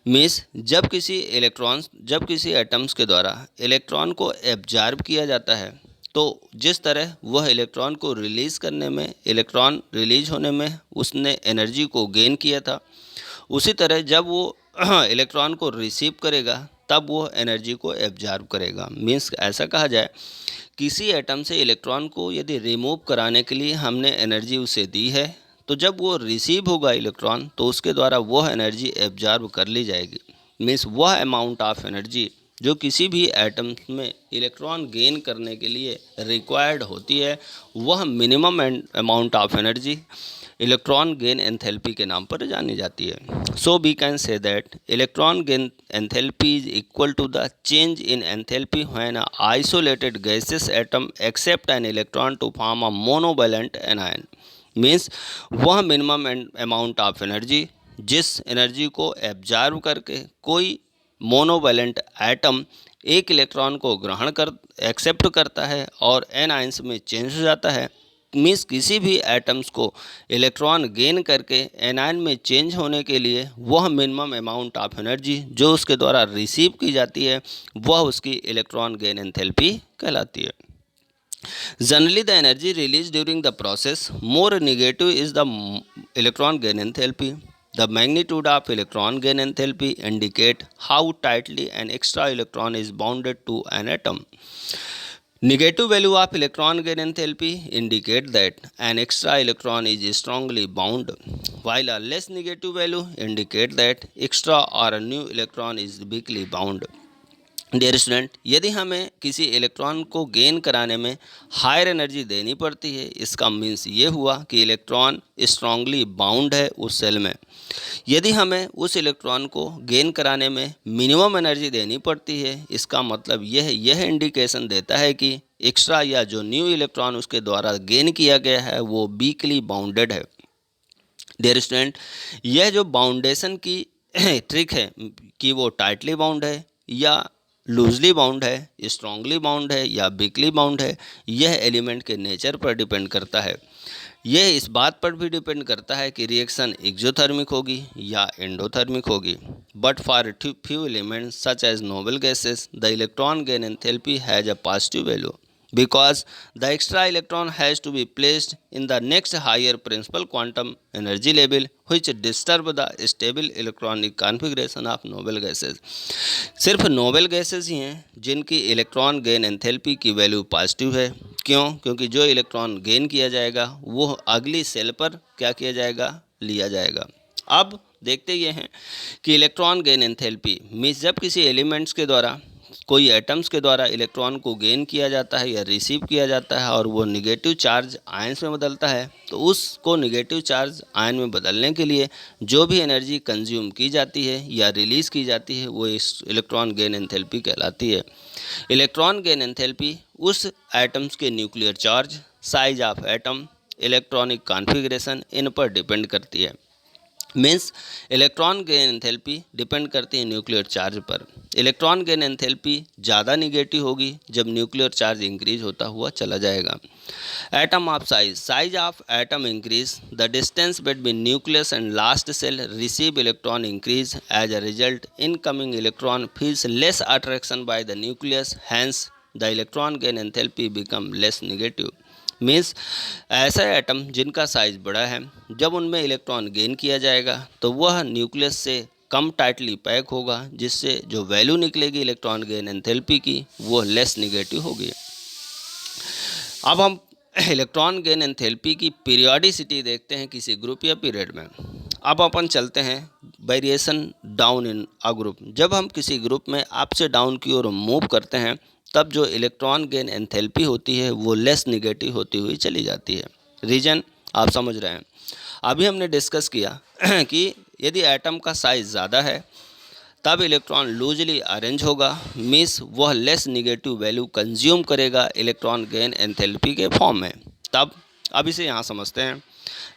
मीन्स जब किसी एटम्स के द्वारा इलेक्ट्रॉन को एब्जॉर्ब किया जाता है तो जिस तरह वह इलेक्ट्रॉन को रिलीज़ करने में, इलेक्ट्रॉन रिलीज होने में उसने एनर्जी को गेन किया था, उसी तरह जब वो इलेक्ट्रॉन को रिसीव करेगा तब वो एनर्जी को एब्जॉर्ब करेगा। मीन्स ऐसा कहा जाए, किसी एटम से इलेक्ट्रॉन को यदि रिमूव कराने के लिए हमने एनर्जी उसे दी है तो जब वो रिसीव होगा इलेक्ट्रॉन तो उसके द्वारा वह एनर्जी एब्जॉर्ब कर ली जाएगी। मीन्स वह अमाउंट ऑफ एनर्जी जो किसी भी एटम में इलेक्ट्रॉन गेन करने के लिए रिक्वायर्ड होती है, वह minimum amount of energy electron gain enthalpy के नाम पर जानी जाती है। So we can say that electron gain enthalpy is equal to the change in enthalpy when a isolated gaseous atom accept an electron to form a monovalent anion. Means वह minimum amount of energy जिस energy को absorb करके कोई monovalent atom एक electron को accept करता है और एन आयंस में चेंज हो जाता है, मीन्स किसी भी एटम्स को इलेक्ट्रॉन गेन करके एनायन में चेंज होने के लिए वह मिनिमम अमाउंट ऑफ एनर्जी जो उसके द्वारा रिसीव की जाती है वह उसकी इलेक्ट्रॉन गेन एंथैल्पी कहलाती है। Generally the energy release during the process more negative is the electron gain enthalpy. The magnitude of electron gain enthalpy indicate how tightly an extra electron is bounded to an atom. Negative value of electron gain enthalpy indicate that an extra electron is strongly bound, while a less negative value indicate that extra or a new electron is weakly bound. Dear student, यदि हमें किसी electron को gain कराने में higher energy देनी पड़ती है, इसका मीन्स ये हुआ कि इलेक्ट्रॉन स्ट्रांगली बाउंड है उस सेल में। यदि हमें उस इलेक्ट्रॉन को गेन कराने में मिनिमम एनर्जी देनी पड़ती है, इसका मतलब यह इंडिकेशन देता है कि एक्स्ट्रा या जो न्यू इलेक्ट्रॉन उसके द्वारा गेन किया गया है वो वीकली बाउंडेड है। डियर स्टूडेंट, यह जो बाउंडेशन की ट्रिक है कि वो टाइटली बाउंड है या लूजली बाउंड है, स्ट्रांगली बाउंड है या वीकली बाउंड है, यह एलिमेंट के नेचर पर डिपेंड करता है। यह इस बात पर भी डिपेंड करता है कि रिएक्शन एक्सोथर्मिक होगी या एंडोथर्मिक होगी। But for few elements such as noble gases the electron gain enthalpy has a positive value because the extra electron has to be placed in the next higher principal quantum energy level which disturb the stable electronic configuration of noble gases। सिर्फ noble gases ही हैं जिनकी electron gain enthalpy की value positive है। क्यों? क्योंकि जो electron gain किया जाएगा वो अगली सेल पर क्या किया जाएगा, लिया जाएगा। अब देखते ये हैं कि इलेक्ट्रॉन गेन एंथैल्पी मीन्स जब किसी एलिमेंट्स के द्वारा कोई एटम्स के द्वारा इलेक्ट्रॉन को गेन किया जाता है या रिसीव किया जाता है और वो निगेटिव चार्ज आयंस में बदलता है, तो उसको निगेटिव चार्ज आयन में बदलने के लिए जो भी एनर्जी कंज्यूम की जाती है या रिलीज़ की जाती है वो इस इलेक्ट्रॉन गेन एंथैल्पी कहलाती है। इलेक्ट्रॉन गेन एंथैल्पी उस एटम्स के nuclear charge, size of atom, electronic configuration इन पर डिपेंड करती है। Means electron gain enthalpy depend करती है न्यूक्लियर चार्ज पर। इलेक्ट्रॉन गेन एंथैल्पी ज़्यादा निगेटिव होगी जब न्यूक्लियर चार्ज इंक्रीज होता हुआ चला जाएगा। Atom of size of atom increase the distance between nucleus and last shell receive electron increase as a result incoming electron feels less attraction bye the nucleus, hence the electron gain enthalpy become less negative. Means ऐसा atom जिनका size बड़ा है, जब उनमें electron gain किया जाएगा तो वह न्यूक्लियस से कम टाइटली पैक होगा, जिससे जो वैल्यू निकलेगी इलेक्ट्रॉन गेन एंथैल्पी की वो लेस निगेटिव होगी। अब हम इलेक्ट्रॉन गेन एंथैल्पी की पीरियोडिसिटी देखते हैं किसी ग्रुप या पीरियड में। अब अपन चलते हैं variation down in a group. जब हम किसी ग्रुप में अप से डाउन की ओर मूव करते हैं तब जो इलेक्ट्रॉन गेन एंथैल्पी होती है वो लेस निगेटिव होती हुई चली जाती है। रीजन आप समझ रहे हैं। अभी हमने डिस्कस किया कि यदि एटम का साइज़ ज़्यादा है तब इलेक्ट्रॉन लूजली अरेंज होगा, मीन्स वह लेस निगेटिव वैल्यू कंज्यूम करेगा इलेक्ट्रॉन गेन एंथैल्पी के फॉर्म में। तब अब इसे यहाँ समझते हैं।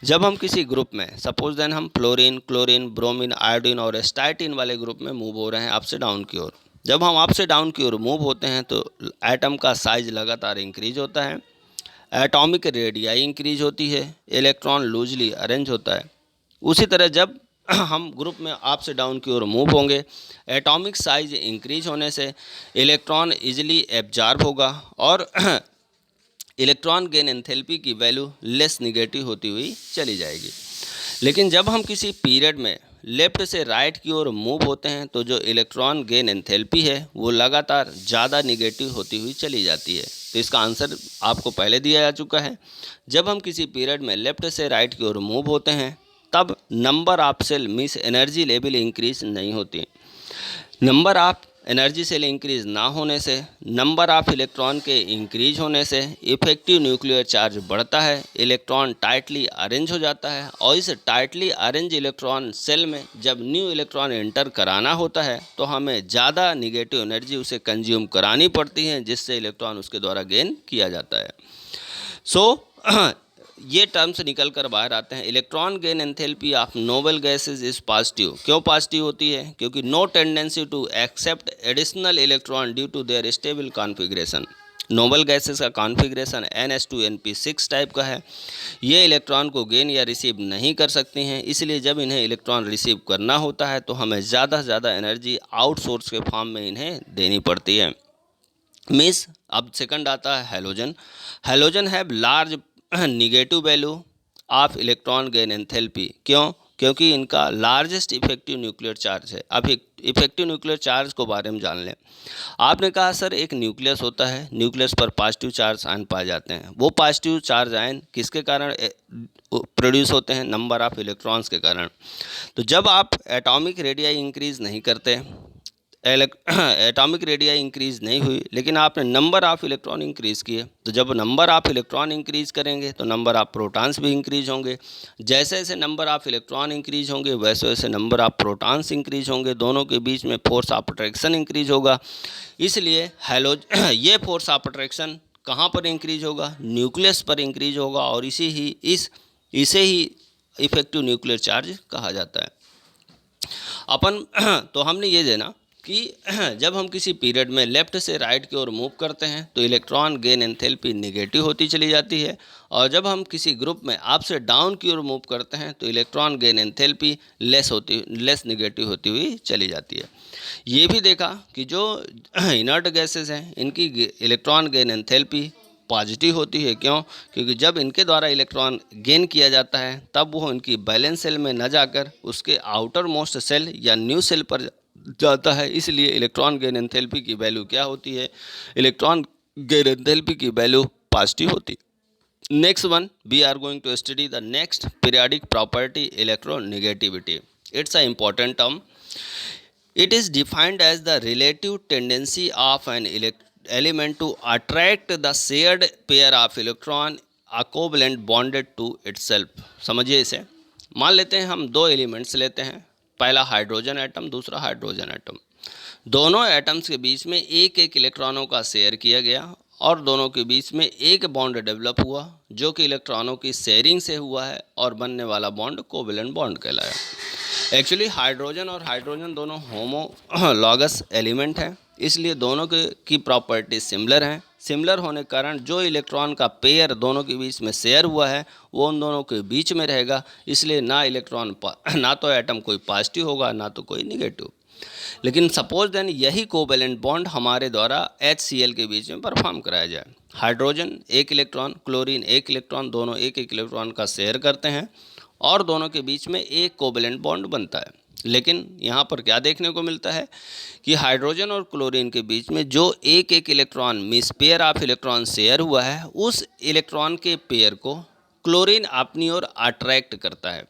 जब हम किसी ग्रुप में सपोज देन हम फ्लोरीन, क्लोरीन, ब्रोमीन, आयोडीन और एस्टाइटिन वाले ग्रुप में मूव हो रहे हैं अप से डाउन की ओर। जब हम अप से डाउन की ओर मूव होते हैं तो एटम का साइज लगातार इंक्रीज होता है, एटॉमिक रेडियाई इंक्रीज होती है, इलेक्ट्रॉन लूजली अरेंज होता है। उसी तरह जब हम ग्रुप में अप से डाउन की ओर मूव होंगे, एटॉमिक साइज इंक्रीज होने से इलेक्ट्रॉन इजीली एब्जॉर्ब होगा और इलेक्ट्रॉन गेन एंथैल्पी की वैल्यू लेस निगेटिव होती हुई चली जाएगी। लेकिन जब हम किसी पीरियड में लेफ़्ट से राइट की ओर मूव होते हैं तो जो इलेक्ट्रॉन गेन एंथैल्पी है वो लगातार ज़्यादा निगेटिव होती हुई चली जाती है। तो इसका आंसर आपको पहले दिया जा चुका है। जब हम किसी पीरियड में लेफ़्ट से राइट की ओर मूव होते हैं तब number of shell means energy level increase नहीं होती। Number of energy shell increase ना होने से, नंबर ऑफ इलेक्ट्रॉन के इंक्रीज होने से इफेक्टिव न्यूक्लियर चार्ज बढ़ता है, इलेक्ट्रॉन टाइटली अरेंज हो जाता है और इस टाइटली अरेंज इलेक्ट्रॉन सेल में जब न्यू इलेक्ट्रॉन एंटर कराना होता है तो हमें ज़्यादा निगेटिव एनर्जी उसे कंज्यूम करानी पड़ती है, जिससे इलेक्ट्रॉन उसके द्वारा गेन किया जाता है। ये टर्म्स निकल कर बाहर आते हैं। Electron gain enthalpy of noble gases is positive. क्यों पॉजिटिव होती है? क्योंकि no tendency to accept additional electron due to their stable configuration. Noble gases का कॉन्फ़िगरेशन NH2NP6 टाइप का है। ये इलेक्ट्रॉन को गेन या रिसीव नहीं कर सकती हैं, इसलिए जब इन्हें इलेक्ट्रॉन रिसीव करना होता है तो हमें ज़्यादा से ज़्यादा एनर्जी आउटसोर्स के फॉर्म में इन्हें देनी पड़ती है। मीन्स अब सेकंड आता है halogen. Halogen have large negative value of electron gain enthalpy. क्यों? क्योंकि इनका लार्जेस्ट इफेक्टिव न्यूक्लियर चार्ज है। अब इफेक्टिव न्यूक्लियर चार्ज को बारे में जान लें। आपने कहा सर एक न्यूक्लियस होता है, न्यूक्लियस पर पॉजिटिव चार्ज आयन पाए जाते हैं। वो पॉजिटिव चार्ज आयन किसके कारण प्रोड्यूस होते हैं? नंबर ऑफ इलेक्ट्रॉन्स के कारण। तो जब आप एटॉमिक रेडियाई इंक्रीज नहीं करते, एटॉमिक रेडियाई इंक्रीज नहीं हुई, लेकिन आपने नंबर ऑफ इलेक्ट्रॉन इंक्रीज किए, तो जब नंबर ऑफ इलेक्ट्रॉन इंक्रीज करेंगे तो नंबर ऑफ प्रोटॉन्स भी इंक्रीज होंगे। जैसे जैसे नंबर ऑफ इलेक्ट्रॉन इंक्रीज होंगे वैसे वैसे नंबर ऑफ प्रोटॉन्स इंक्रीज होंगे, दोनों के बीच में फोर्स ऑफ अट्रैक्शन इंक्रीज होगा। इसलिए ये फोर्स ऑफ अट्रैक्शन कहाँ पर इंक्रीज होगा? न्यूक्लियस पर इंक्रीज होगा, और इसे ही इफेक्टिव न्यूक्लियर चार्ज कहा जाता है। तो हमने ये देना कि जब हम किसी पीरियड में लेफ़्ट से राइट की ओर मूव करते हैं तो इलेक्ट्रॉन गेन एंथैल्पी निगेटिव होती चली जाती है, और जब हम किसी ग्रुप में अप से डाउन की ओर मूव करते हैं तो electron gain enthalpy less negative होती हुई चली जाती है। ये भी देखा कि जो इनर्ट गैसेस हैं इनकी इलेक्ट्रॉन गेन एंथैल्पी पॉजिटिव होती है। क्यों? क्योंकि जब इनके द्वारा इलेक्ट्रॉन गेन किया जाता है तब वो इनकी बैलेंस सेल में न जाकर उसके आउटर मोस्ट सेल या न्यू सेल पर जाता है, इसलिए इलेक्ट्रॉन गेन एंथैल्पी की वैल्यू क्या होती है? इलेक्ट्रॉन गेन एंथैल्पी की वैल्यू पॉजिटिव होती है। Next one, we are going to study the next periodic property electronegativity. It's a important term. It is defined as the relative tendency of an element to attract the shared pair of electron a covalent bonded to itself। समझिए इसे। मान लेते हैं हम दो elements लेते हैं, पहला हाइड्रोजन एटम, दूसरा हाइड्रोजन एटम। दोनों एटम्स के बीच में एक एक इलेक्ट्रॉनों का शेयर किया गया और दोनों के बीच में एक बॉन्ड डेवलप हुआ जो कि इलेक्ट्रॉनों की शेयरिंग से हुआ है, और बनने वाला बॉन्ड कोवेलेंट बॉन्ड कहलाया। एक्चुअली हाइड्रोजन और हाइड्रोजन दोनों होमोलॉगस एलिमेंट हैं, इसलिए दोनों की प्रॉपर्टी सिमिलर हैं। सिमिलर होने के कारण जो इलेक्ट्रॉन का पेयर दोनों के बीच में शेयर हुआ है वो उन दोनों के बीच में रहेगा, इसलिए ना तो एटम कोई पॉजिटिव होगा ना तो कोई निगेटिव। लेकिन सपोज देन यही कोवेलेंट बॉन्ड हमारे द्वारा HCl के बीच में परफॉर्म कराया जाए। हाइड्रोजन एक इलेक्ट्रॉन, क्लोरीन एक इलेक्ट्रॉन, दोनों एक एक इलेक्ट्रॉन का शेयर करते हैं और दोनों के बीच में एक कोवेलेंट बॉन्ड बनता है। लेकिन यहाँ पर क्या देखने को मिलता है कि हाइड्रोजन और क्लोरीन के बीच में जो एक एक electron means pair of electron share हुआ है, उस इलेक्ट्रॉन के पेयर को क्लोरीन अपनी ओर अट्रैक्ट करता है।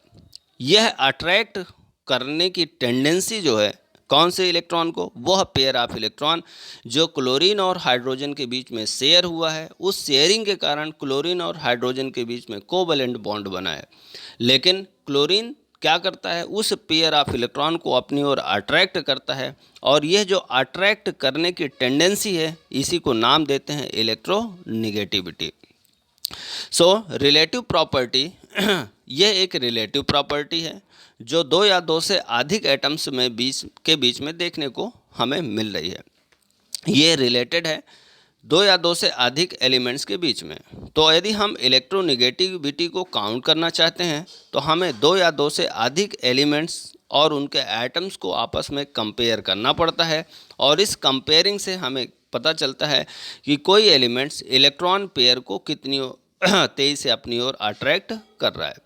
यह अट्रैक्ट करने की टेंडेंसी जो है कौन से इलेक्ट्रॉन को? वह पेयर ऑफ इलेक्ट्रॉन जो क्लोरीन और हाइड्रोजन के बीच में शेयर हुआ है, उस शेयरिंग के कारण क्लोरीन और हाइड्रोजन के बीच में कोवेलेंट बॉन्ड बना है। लेकिन क्लोरीन क्या करता है? उस पेयर ऑफ इलेक्ट्रॉन को अपनी ओर अट्रैक्ट करता है, और यह जो अट्रैक्ट करने की टेंडेंसी है इसी को नाम देते हैं इलेक्ट्रोनेगेटिविटी। सो रिलेटिव प्रॉपर्टी यह एक रिलेटिव प्रॉपर्टी है जो दो या दो से अधिक एटम्स में बीच में देखने को हमें मिल रही है। ये रिलेटेड है दो या दो से अधिक एलिमेंट्स के बीच में। तो यदि हम इलेक्ट्रोनेगेटिविटी को काउंट करना चाहते हैं तो हमें दो या दो से अधिक एलिमेंट्स और उनके एटम्स को आपस में कंपेयर करना पड़ता है, और इस कंपेयरिंग से हमें पता चलता है कि कोई एलिमेंट्स इलेक्ट्रॉन पेयर को कितनी तेज़ी से अपनी ओर अट्रैक्ट कर रहा है।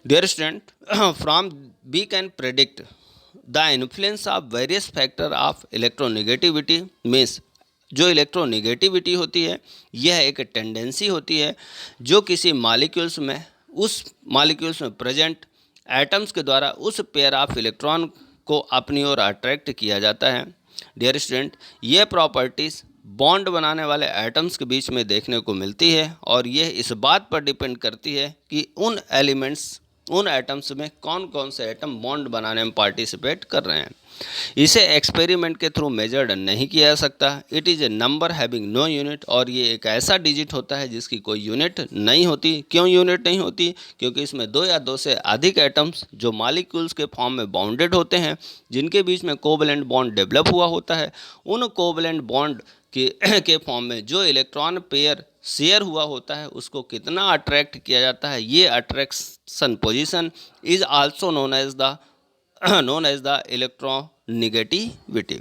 Dear student, from we can predict the influence of various factor of electronegativity means जो इलेक्ट्रोनेगेटिविटी होती है यह एक टेंडेंसी होती है जो किसी मॉलिक्यूल्स में प्रेजेंट एटम्स के द्वारा उस पेयर ऑफ इलेक्ट्रॉन को अपनी ओर अट्रैक्ट किया जाता है। डियर स्टूडेंट, यह प्रॉपर्टीज़ बॉन्ड बनाने वाले एटम्स के बीच में देखने को मिलती है, और यह इस बात पर डिपेंड करती है कि उन एलिमेंट्स उन एटम्स में कौन कौन से एटम बॉन्ड बनाने में पार्टिसिपेट कर रहे हैं। इसे एक्सपेरिमेंट के थ्रू मेजर्ड नहीं किया जा सकता। It is a number having no unit, और ये एक ऐसा डिजिट होता है जिसकी कोई यूनिट नहीं होती। क्यों यूनिट नहीं होती? क्योंकि इसमें दो या दो से अधिक एटम्स जो मॉलिक्यूल्स के फॉर्म में बाउंडेड होते हैं, जिनके बीच में कोवैलेंट बॉन्ड डेवलप हुआ होता है, उन कोवैलेंट बॉन्ड के फॉर्म में जो इलेक्ट्रॉन पेयर शेयर हुआ होता है उसको कितना अट्रैक्ट किया जाता है, ये attraction position is also known as the electronegativity.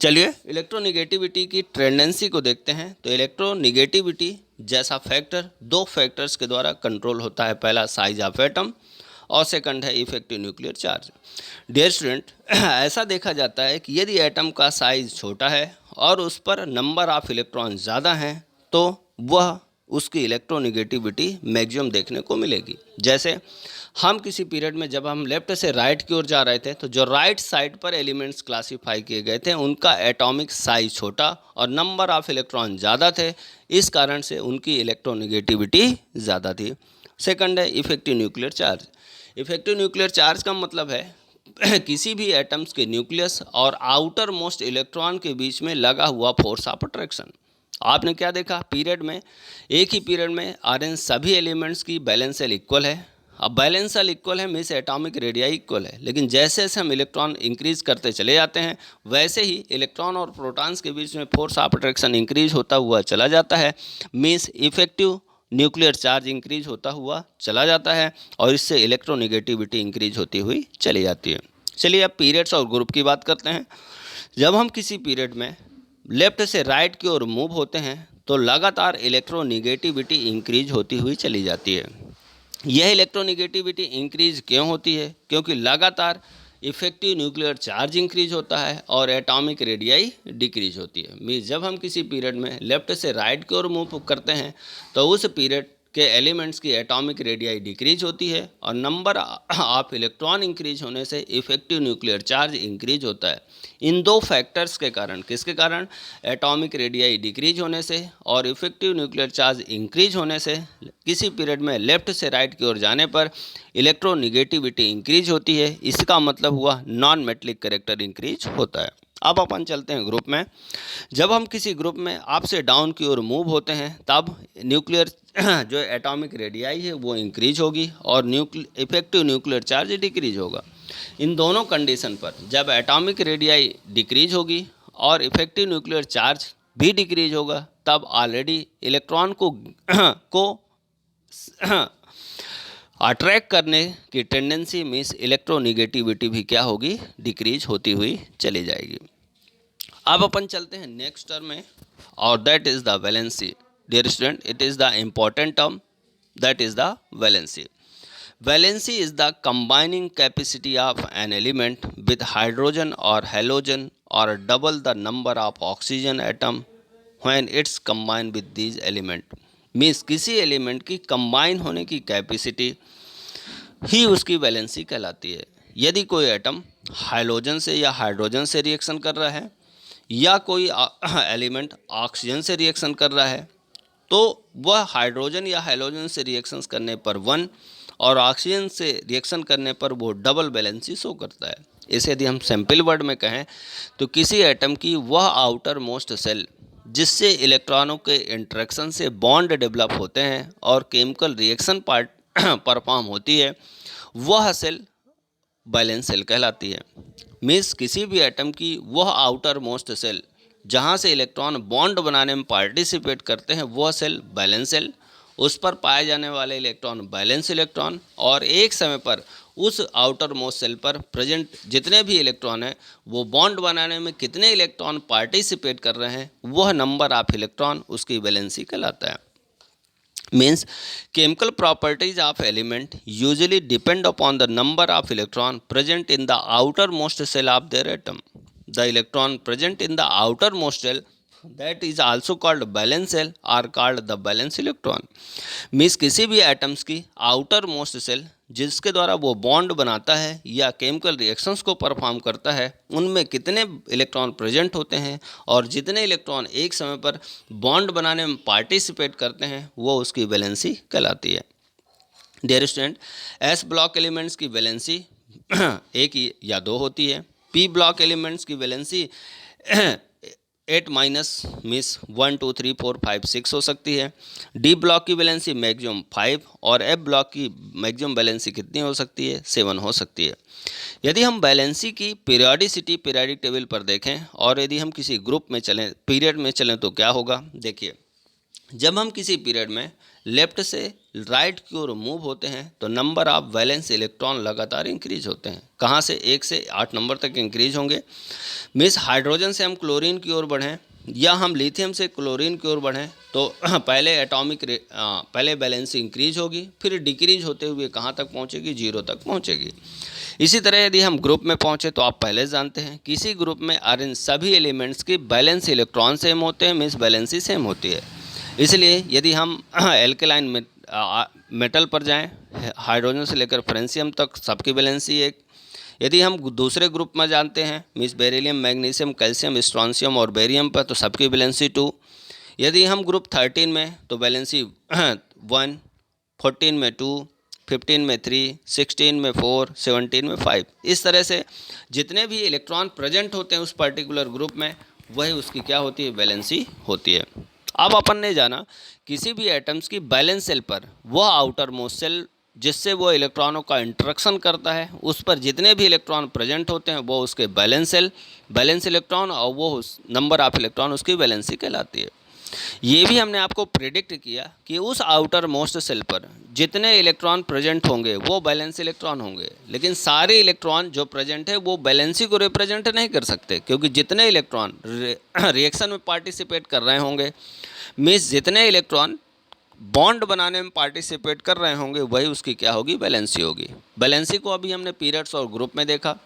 चलिए इलेक्ट्रोनिगेटिविटी की टेंडेंसी को देखते हैं। तो इलेक्ट्रोनिगेटिविटी जैसा फैक्टर दो फैक्टर्स के द्वारा कंट्रोल होता है। पहला साइज ऑफ एटम और सेकंड है effective nuclear charge. Dear student, ऐसा देखा जाता है कि यदि एटम का साइज छोटा है और उस पर नंबर ऑफ इलेक्ट्रॉन ज़्यादा हैं तो वह उसकी इलेक्ट्रोनिगेटिविटी मैक्सिमम देखने को मिलेगी। जैसे हम किसी पीरियड में जब हम लेफ्ट से राइट की ओर जा रहे थे तो जो राइट साइड पर एलिमेंट्स क्लासीफाई किए गए थे उनका एटॉमिक साइज छोटा और नंबर ऑफ इलेक्ट्रॉन ज़्यादा थे, इस कारण से उनकी इलेक्ट्रोनिगेटिविटी ज़्यादा थी। सेकंड है effective nuclear charge. Effective nuclear charge का मतलब है किसी भी एटम्स के न्यूक्लियस और आउटर मोस्ट इलेक्ट्रॉन के बीच में लगा हुआ फोर्स ऑफ अट्रैक्शन। आपने क्या देखा, पीरियड में एक ही पीरियड में अरेंज सभी एलिमेंट्स की बैलेंस सेल इक्वल है। अब बैलेंस सेल इक्वल है मीन्स एटॉमिक रेडियाई इक्वल है, लेकिन जैसे जैसे हम इलेक्ट्रॉन इंक्रीज करते चले जाते हैं वैसे ही इलेक्ट्रॉन और प्रोटॉन्स के बीच में फोर्स ऑफ अट्रैक्शन इंक्रीज होता हुआ चला जाता है। Means effective nuclear charge increase होता हुआ चला जाता है और इससे इलेक्ट्रोनिगेटिविटी इंक्रीज होती हुई चली जाती है। चलिए अब पीरियड्स और ग्रुप की बात करते हैं। जब हम किसी पीरियड में लेफ्ट से राइट की ओर मूव होते हैं तो लगातार इलेक्ट्रोनिगेटिविटी इंक्रीज होती हुई चली जाती है। यह इलेक्ट्रोनिगेटिविटी इंक्रीज क्यों होती है? क्योंकि लगातार इफेक्टिव न्यूक्लियर चार्ज इंक्रीज होता है और एटॉमिक रेडियाई डिक्रीज होती है। मीन्स जब हम किसी पीरियड में लेफ्ट से राइट की ओर मूव करते हैं तो उस पीरियड के एलिमेंट्स की एटॉमिक रेडियाई डिक्रीज होती है और नंबर ऑफ इलेक्ट्रॉन इंक्रीज होने से इफेक्टिव न्यूक्लियर चार्ज इंक्रीज होता है। इन दो फैक्टर्स के कारण, किसके कारण? एटॉमिक रेडियाई डिक्रीज होने से और इफेक्टिव न्यूक्लियर चार्ज इंक्रीज होने से किसी पीरियड में लेफ्ट से राइट की ओर जाने पर इलेक्ट्रोनिगेटिविटी इंक्रीज होती है। इसका मतलब हुआ नॉन मेटलिक कैरेक्टर इंक्रीज होता है। अब अपन चलते हैं ग्रुप में। जब हम किसी ग्रुप में अप से डाउन की ओर मूव होते हैं तब न्यूक्लियर जो एटॉमिक रेडियाई है वो इंक्रीज होगी और इफेक्टिव न्यूक्लियर चार्ज डिक्रीज होगा। इन दोनों कंडीशन पर जब एटॉमिक रेडियाई डिक्रीज होगी और इफेक्टिव न्यूक्लियर चार्ज भी डिक्रीज होगा तब ऑलरेडी इलेक्ट्रॉन को अट्रैक्ट करने की टेंडेंसी मीन्स इलेक्ट्रोनिगेटिविटी भी क्या होगी? डिक्रीज होती हुई चली जाएगी। अब अपन चलते हैं नेक्स्ट टर्म में और that is the valency. Dear student, it is the important term, that is the valency. Valency is the combining capacity of an element with hydrogen or halogen or double the number of oxygen atom when it's combined with these element। Means किसी element की combine होने की capacity ही उसकी valency कहलाती है। यदि कोई atom hydrogen से या हाइड्रोजन से रिएक्शन कर रहा है या कोई एलिमेंट ऑक्सीजन से रिएक्शन कर रहा है तो वह हाइड्रोजन या हाइड्रोजन से रिएक्शंस करने पर 1 और ऑक्सीजन से रिएक्शन करने पर वो डबल वैलेंसी शो करता है। इसे यदि हम सिंपल वर्ड में कहें तो किसी एटम की वह आउटर मोस्ट सेल जिससे इलेक्ट्रॉनों के इंटरेक्शन से बॉन्ड डेवलप होते हैं और केमिकल रिएक्शन परफॉर्म होती है, वह सेल बैलेंस सेल कहलाती है। मीन्स किसी भी एटम की वह आउटर मोस्ट सेल जहाँ से इलेक्ट्रॉन बॉन्ड बनाने में पार्टिसिपेट करते हैं वह सेल बैलेंस सेल, उस पर पाए जाने वाले इलेक्ट्रॉन बैलेंस इलेक्ट्रॉन, और एक समय पर उस आउटर मोस्ट सेल पर प्रेजेंट जितने भी इलेक्ट्रॉन हैं वो बॉन्ड बनाने में कितने इलेक्ट्रॉन पार्टिसिपेट कर रहे हैं वह नंबर ऑफ इलेक्ट्रॉन उसकी वैलेंसी कहलाता है। Means chemical properties of element usually depend upon the number of electron present in the outermost cell of their atom. The electron present in the outermost cell that is also called valence cell or called the valence electron। Means किसी भी atoms की outer most shell जिसके द्वारा वो bond बनाता है या chemical reactions को परफॉर्म करता है उनमें कितने इलेक्ट्रॉन प्रेजेंट होते हैं और जितने इलेक्ट्रॉन एक समय पर बॉन्ड बनाने में पार्टिसिपेट करते हैं वो उसकी वैलेंसी कहलाती है। Dear student, s block elements की वैलेंसी एक या दो होती है। पी ब्लॉक एलिमेंट्स की वैलेंसी 8 माइनस मीन्स 1 2 3 4 5 6 हो सकती है। डी ब्लॉक की वैलेंसी मैक्सिमम 5 और एफ ब्लॉक की मैक्सिमम वैलेंसी कितनी हो सकती है? 7 हो सकती है। यदि हम वैलेंसी की पीरियोडिसिटी पीरियोडिक टेबल पर देखें और यदि हम किसी ग्रुप में चलें, पीरियड में चलें, तो क्या होगा? देखिए, जब हम किसी पीरियड में लेफ्ट से राइट की ओर मूव होते हैं तो नंबर ऑफ वैलेंस इलेक्ट्रॉन लगातार इंक्रीज होते हैं। कहाँ से? 1 से 8 नंबर तक इंक्रीज होंगे। मीन्स हाइड्रोजन से हम क्लोरीन की ओर बढ़ें या हम लिथियम से क्लोरीन की ओर बढ़ें तो पहले वैलेंसी इंक्रीज होगी, फिर डिक्रीज होते हुए कहाँ तक पहुँचेगी? 0 तक पहुँचेगी। इसी तरह यदि हम ग्रुप में पहुँचे तो आप पहले जानते हैं किसी ग्रुप में आयरन सभी एलिमेंट्स की वैलेंस इलेक्ट्रॉन सेम होते हैं, मीन्स वैलेंसी सेम होती है। इसलिए यदि हम एल्केलाइन मेटल पर जाएं, हाइड्रोजन से लेकर फ्रेंसियम तक सबकी वैलेंसी एक। यदि हम दूसरे ग्रुप में जानते हैं means beryllium, magnesium, calcium, strontium और बेरियम पर, तो सबकी वैलेंसी 2। यदि हम ग्रुप 13 में तो वैलेंसी 1, 14 में 2, 15 में 3, 16 में 4, 17 में 5। इस तरह से जितने भी इलेक्ट्रॉन प्रेजेंट होते हैं उस पर्टिकुलर ग्रुप में, वही उसकी क्या होती है? वैलेंसी होती है। अब अपन ने जाना किसी भी एटम्स की बैलेंस सेल पर वह आउटर मोस्ट सेल जिससे वो इलेक्ट्रॉनों का इंटरेक्शन करता है, उस पर जितने भी इलेक्ट्रॉन प्रेजेंट होते हैं वो उसके बैलेंस सेल, बैलेंस इलेक्ट्रॉन, और वो नंबर ऑफ इलेक्ट्रॉन उसकी वैलेंसी कहलाती है। ये भी हमने आपको प्रिडिक्ट किया कि उस आउटर मोस्ट सेल पर जितने इलेक्ट्रॉन प्रेजेंट होंगे वो बैलेंस इलेक्ट्रॉन होंगे, लेकिन सारे इलेक्ट्रॉन जो प्रेजेंट है वो बैलेंसी को रिप्रेजेंट नहीं कर सकते, क्योंकि जितने इलेक्ट्रॉन रिएक्शन में पार्टिसिपेट कर रहे होंगे, मीन्स जितने इलेक्ट्रॉन बॉन्ड बनाने में पार्टिसिपेट कर रहे होंगे, वही उसकी क्या होगी? बैलेंसी होगी। बैलेंसी को अभी हमने पीरियड्स और ग्रुप में देखा।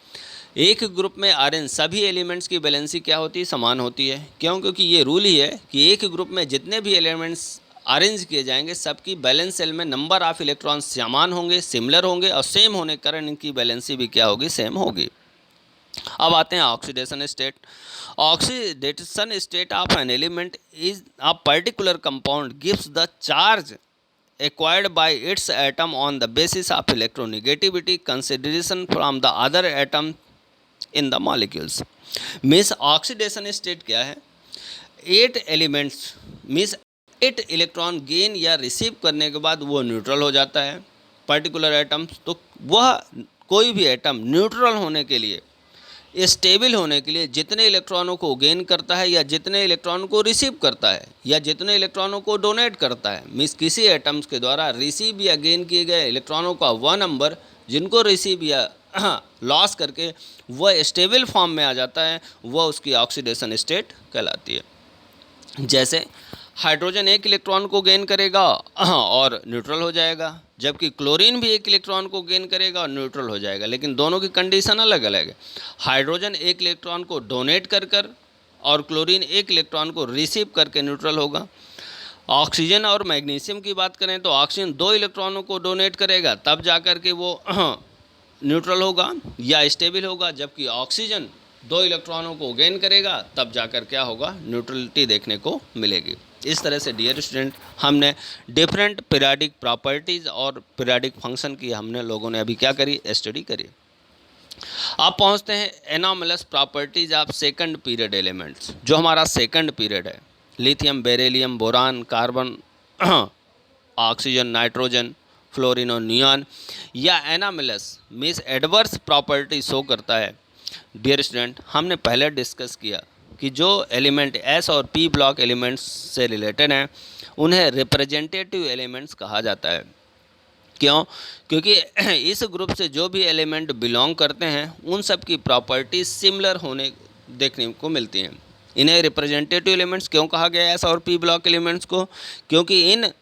एक ग्रुप में आयरन सभी एलिमेंट्स की बैलेंसी क्या होती है? समान होती है। क्यों? क्योंकि ये रूल ही है कि एक ग्रुप में जितने भी एलिमेंट्स अरेंज किए जाएंगे सबकी बैलेंस सेल में नंबर ऑफ इलेक्ट्रॉन समान होंगे, सिमिलर होंगे, और सेम होने के कारण इनकी बैलेंसी भी क्या होगी? सेम होगी। अब आते हैं oxidation state. Oxidation state of an element is a particular compound gives the charge acquired by its atom on the basis of electronegativity consideration from the other atom in the molecules। Means oxidation state क्या है? 8 elements means 8 electron gain या receive करने के बाद वो neutral हो जाता है पर्टिकुलर एटम्स। तो वह कोई भी एटम न्यूट्रल होने के लिए, स्टेबल होने के लिए जितने इलेक्ट्रॉनों को गेन करता है या जितने इलेक्ट्रॉनों को रिसीव करता है या जितने इलेक्ट्रॉनों को डोनेट करता है, मीन्स किसी एटम्स के द्वारा रिसीव या गेन किए गए इलेक्ट्रॉनों का वह नंबर जिनको रिसीव या लॉस करके वह स्टेबल फॉर्म में आ जाता है, वह उसकी ऑक्सीडेशन स्टेट कहलाती है। जैसे हाइड्रोजन 1 इलेक्ट्रॉन को गेन करेगा और न्यूट्रल हो जाएगा, जबकि क्लोरीन भी 1 इलेक्ट्रॉन को गेन करेगा और न्यूट्रल हो जाएगा, लेकिन दोनों की कंडीशन अलग अलग है। हाइड्रोजन 1 इलेक्ट्रॉन को डोनेट कर और क्लोरीन 1 इलेक्ट्रॉन को रिसीव करके न्यूट्रल होगा। ऑक्सीजन और मैग्नीशियम की बात करें तो ऑक्सीजन 2 इलेक्ट्रॉनों को डोनेट करेगा तब जा कर के वो न्यूट्रल होगा या स्टेबल होगा, जबकि ऑक्सीजन 2 इलेक्ट्रॉनों को गेन करेगा तब जाकर क्या होगा? न्यूट्रलिटी देखने को मिलेगी। इस तरह से डियर स्टूडेंट हमने डिफरेंट पीरियोडिक प्रॉपर्टीज़ और पीरियोडिक फंक्शन की हमने लोगों ने अभी क्या करी? स्टडी करी। अब पहुंचते हैं anomalous properties of second period elements. जो हमारा सेकंड पीरियड है, lithium, beryllium, boron, carbon, oxygen, nitrogen, fluorine और नियॉन, या anomalous means adverse property show करता है। डियर स्टूडेंट, हमने पहले डिस्कस किया कि जो एलिमेंट एस और पी ब्लॉक एलिमेंट्स से रिलेटेड हैं उन्हें रिप्रेजेंटेटिव एलिमेंट्स कहा जाता है। क्यों? क्योंकि इस ग्रुप से जो भी एलिमेंट बिलोंग करते हैं उन सब की प्रॉपर्टीज सिमिलर होने देखने को मिलती हैं। इन्हें रिप्रेजेंटेटिव एलिमेंट्स क्यों कहा गया एस और पी ब्लॉक एलिमेंट्स को? क्योंकि इन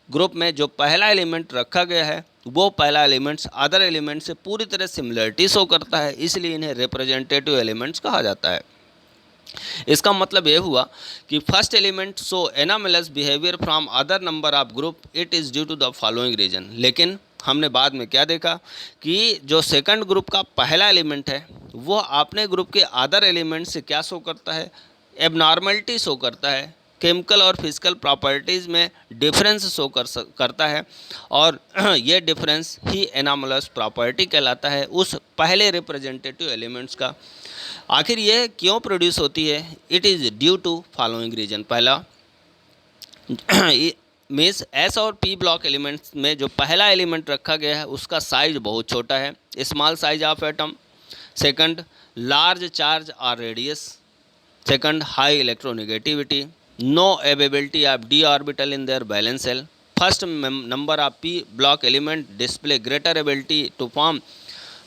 ग्रुप में जो पहला एलिमेंट रखा गया है वो पहला एलिमेंट्स अदर एलिमेंट से पूरी तरह सिमिलरिटी शो करता है, इसलिए इन्हें रिप्रेजेंटेटिव एलिमेंट्स कहा जाता है। इसका मतलब ये हुआ कि first element show anomalous behaviour from other number of group, it is due to the following reason. लेकिन हमने बाद में क्या देखा कि जो सेकंड ग्रुप का पहला एलिमेंट है वो अपने ग्रुप के अदर एलिमेंट से क्या शो करता है? एबनॉर्मलिटी शो करता है। केमिकल और फिजिकल प्रॉपर्टीज़ में डिफरेंस शो करता है, और ये डिफरेंस ही एनामलस प्रॉपर्टी कहलाता है उस पहले रिप्रेजेंटेटिव एलिमेंट्स का। आखिर ये क्यों प्रोड्यूस होती है? It is due to following reason. पहला मीन्स एस और पी ब्लॉक एलिमेंट्स में जो पहला एलिमेंट रखा गया है उसका साइज बहुत छोटा है, small size of atom. Second, large charge और radius. Second, high electronegativity, no availability of d orbital in their valence shell. First number of p block element display greater ability to form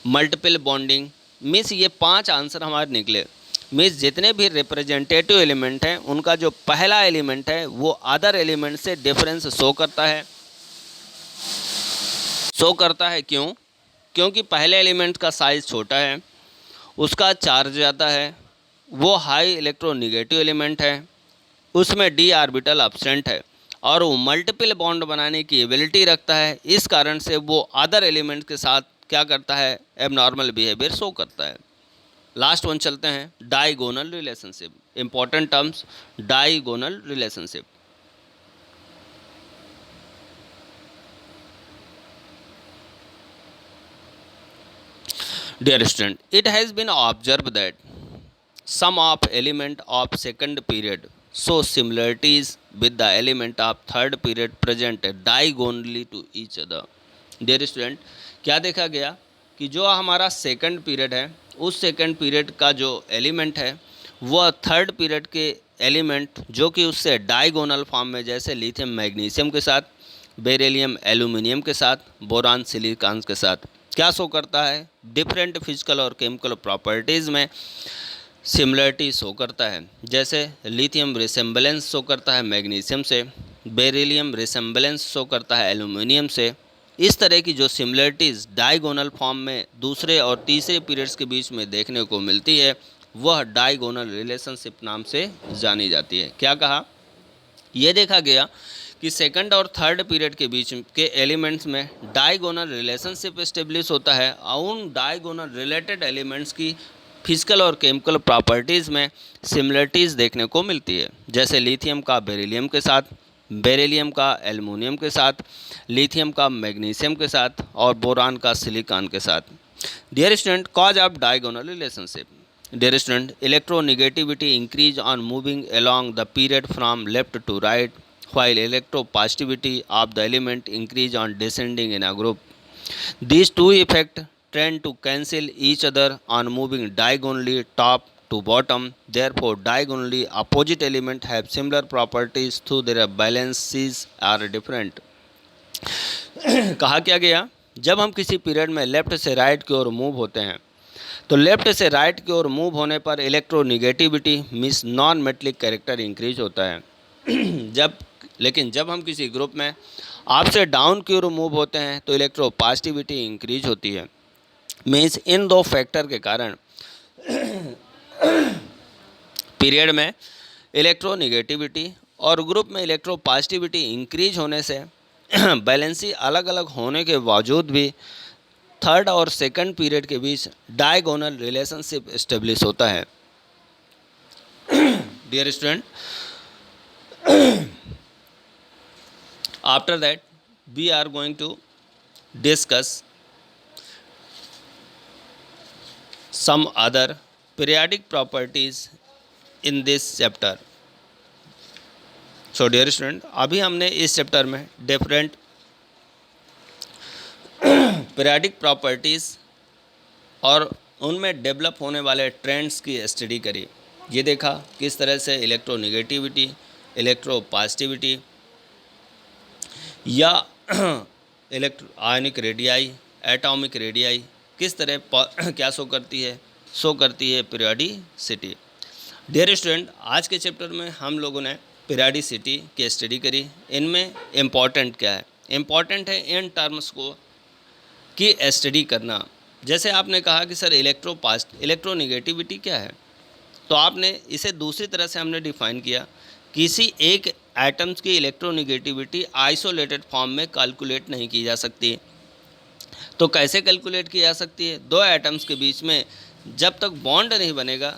multiple bonding. Means ये 5 answer हमारे निकले। Means जितने भी representative element हैं उनका जो पहला element है वो अदर एलिमेंट से डिफरेंस शो करता है। क्यों? क्योंकि पहले एलिमेंट का साइज छोटा है, उसका चार्ज ज़्यादा है, वो हाई इलेक्ट्रोनेगेटिव एलिमेंट है, उसमें डी ऑर्बिटल एब्सेंट है, और वो मल्टीपल बॉन्ड बनाने की एबिलिटी रखता है। इस कारण से वो अदर एलिमेंट के साथ क्या करता है? एबनॉर्मल बिहेवियर शो करता है। लास्ट वन चलते हैं, diagonal relationship. Important terms, diagonal relationship. Dear student, it has been observed that some of element of second period show similarities with the element of third period present diagonally to each other. Dear student, क्या देखा गया कि जो हमारा second period है उस second period का जो एलिमेंट है वह थर्ड पीरियड के एलिमेंट जो कि उससे डायगोनल फॉर्म में, जैसे लिथियम मैग्नीशियम के साथ, बेरिलियम एल्यूमिनियम के साथ, बोरान सिलिकॉन के साथ, क्या शो करता है? डिफरेंट फिजिकल और केमिकल प्रॉपर्टीज़ में सिमिलरिटी शो करता है। जैसे लिथियम रिसेम्बलेंस शो करता है मैग्नीशियम से, बेरिलियम रिसेम्बलेंस शो करता है एल्यूमिनियम से। इस तरह की जो सिमिलरिटीज़ डायगोनल फॉर्म में दूसरे और तीसरे पीरियड्स के बीच में देखने को मिलती है वह डायगोनल रिलेशनशिप नाम से जानी जाती है। क्या कहा? यह देखा गया कि सेकंड और थर्ड पीरियड के बीच के एलिमेंट्स में डायगोनल रिलेशनशिप एस्टेब्लिश होता है और उन डायगोनल रिलेटेड एलिमेंट्स की फिजिकल और केमिकल प्रॉपर्टीज़ में सिमिलरिटीज़ देखने को मिलती है। जैसे लिथियम का बेरिलियम के साथ, बेरिलियम का एल्युमिनियम के साथ, लिथियम का मैग्नीशियम के साथ और बोरान का सिलिकॉन के साथ। Dear student, cause of diagonal relationship. Dear student, electronegativity increase on moving along the period from left to right, while electropositivity of the element increase on descending in a group. These two effects tend to cancel each other on moving diagonally top to bottom. Therefore, diagonally opposite elements have similar properties though their balances are different. कहा क्या गया? जब हम किसी period में left से right की ओर move होते हैं तो लेफ्ट से राइट की ओर मूव होने पर electronegativity means non metallic character increase होता है। लेकिन जब हम किसी ग्रुप में अप से डाउन की ओर मूव होते हैं तो इलेक्ट्रोपॉजिटिविटी इंक्रीज होती है। मीन्स इन दो फैक्टर के कारण पीरियड में इलेक्ट्रोनेगेटिविटी और ग्रुप में इलेक्ट्रोपॉजिटिविटी इंक्रीज होने से बैलेंसी अलग अलग होने के बावजूद भी थर्ड और सेकंड पीरियड के बीच डायगोनल रिलेशनशिप एस्टेब्लिश होता है। Dear student, after that we are going to discuss some other periodic properties in this chapter. So dear student, अभी हमने इस चैप्टर में डिफरेंट पीरियाडिक प्रॉपर्टीज़ और उनमें डेवलप होने वाले ट्रेंड्स की स्टडी करी। ये देखा किस तरह से इलेक्ट्रोनेगेटिविटी, इलेक्ट्रोपॉजिटिविटी या आयनिक रेडियाई, एटॉमिक रेडियाई किस तरह क्या शो करती है पीरियोडिसिटी। डियर स्टूडेंट, आज के चैप्टर में हम लोगों ने पीरियोडिसिटी की स्टडी करी। इनमें इम्पॉर्टेंट क्या है? इम्पॉर्टेंट है इन टर्म्स को की स्टडी करना। जैसे आपने कहा कि सर इलेक्ट्रोनेगेटिविटी क्या है, तो आपने इसे दूसरी तरह से हमने डिफाइन किया, किसी एक एटम्स की इलेक्ट्रोनेगेटिविटी आइसोलेटेड फॉर्म में कैलकुलेट नहीं की जा सकती। तो कैसे कैलकुलेट की जा सकती है? दो एटम्स के बीच में जब तक बॉन्ड नहीं बनेगा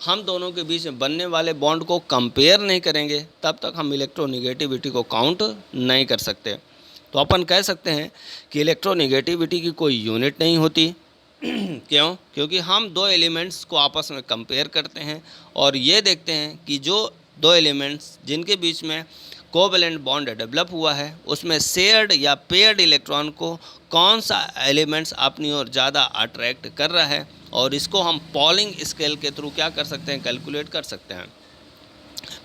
हम दोनों के बीच में बनने वाले बॉन्ड को कंपेयर नहीं करेंगे तब तक हम इलेक्ट्रोनिगेटिविटी को काउंट नहीं कर सकते। तो अपन कह सकते हैं कि इलेक्ट्रोनिगेटिविटी की कोई यूनिट नहीं होती। क्यों? क्योंकि हम दो एलिमेंट्स को आपस में कंपेयर करते हैं और ये देखते हैं कि जो दो एलिमेंट्स जिनके बीच में कोवैलेंट बॉन्ड डेवलप हुआ है उसमें शेयर्ड या पेयर्ड इलेक्ट्रॉन को कौन सा एलिमेंट्स अपनी ओर ज़्यादा अट्रैक्ट कर रहा है, और इसको हम पॉलिंग स्केल के थ्रू क्या कर सकते हैं, कैलकुलेट कर सकते हैं।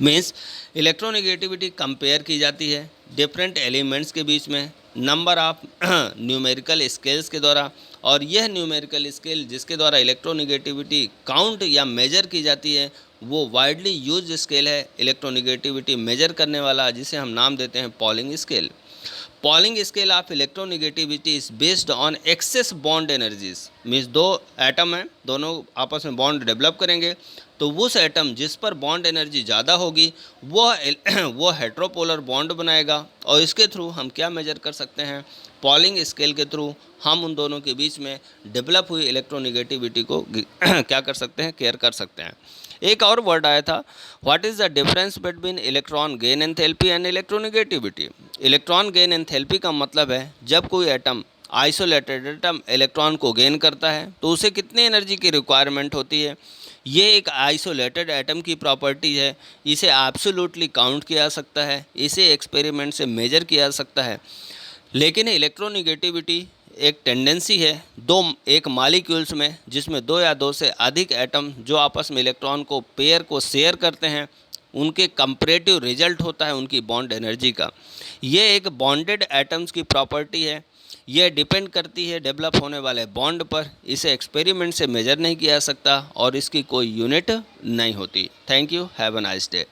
मीन्स इलेक्ट्रोनिगेटिविटी कंपेयर की जाती है डिफरेंट एलिमेंट्स के बीच में नंबर ऑफ न्यूमेरिकल स्केल्स के द्वारा, और यह न्यूमेरिकल स्केल जिसके द्वारा इलेक्ट्रोनिगेटिविटी काउंट या मेजर की जाती है वो वाइडली यूज स्केल है इलेक्ट्रोनिगेटिविटी मेजर करने वाला, जिसे हम नाम देते हैं Pauling scale. Pauling scale of electronegativity is based on excess bond energies. मीन्स दो एटम हैं, दोनों आपस में बॉन्ड डेवलप करेंगे, तो उस एटम जिस पर बॉन्ड एनर्जी ज़्यादा होगी वो हेट्रोपोलर बॉन्ड बनाएगा, और इसके थ्रू हम क्या मेजर कर सकते हैं, पॉलिंग स्केल के थ्रू हम उन दोनों के बीच में डेवलप हुई इलेक्ट्रोनिगेटिविटी को क्या कर सकते हैं, केयर कर सकते हैं। एक और वर्ड आया था, what is the difference between electron gain enthalpy and electronegativity. Electron gain enthalpy का मतलब है जब कोई एटम आइसोलेटेड एटम इलेक्ट्रॉन को गेन करता है तो उसे कितनी एनर्जी की रिक्वायरमेंट होती है। ये एक आइसोलेटेड एटम की प्रॉपर्टी है, इसे एब्सोल्युटली काउंट किया जा सकता है, इसे एक्सपेरिमेंट से मेजर किया जा सकता है। लेकिन इलेक्ट्रोनिगेटिविटी एक टेंडेंसी है एक मॉलिक्यूल्स में जिसमें दो या दो से अधिक एटम जो आपस में इलेक्ट्रॉन को पेयर को शेयर करते हैं, उनके कंपैरेटिव रिजल्ट होता है उनकी बॉन्ड एनर्जी का। ये एक बॉन्डेड एटम्स की प्रॉपर्टी है, ये डिपेंड करती है डेवलप होने वाले बॉन्ड पर, इसे एक्सपेरिमेंट से मेजर नहीं किया जा सकता और इसकी कोई यूनिट नहीं होती। Thank you, have a nice day.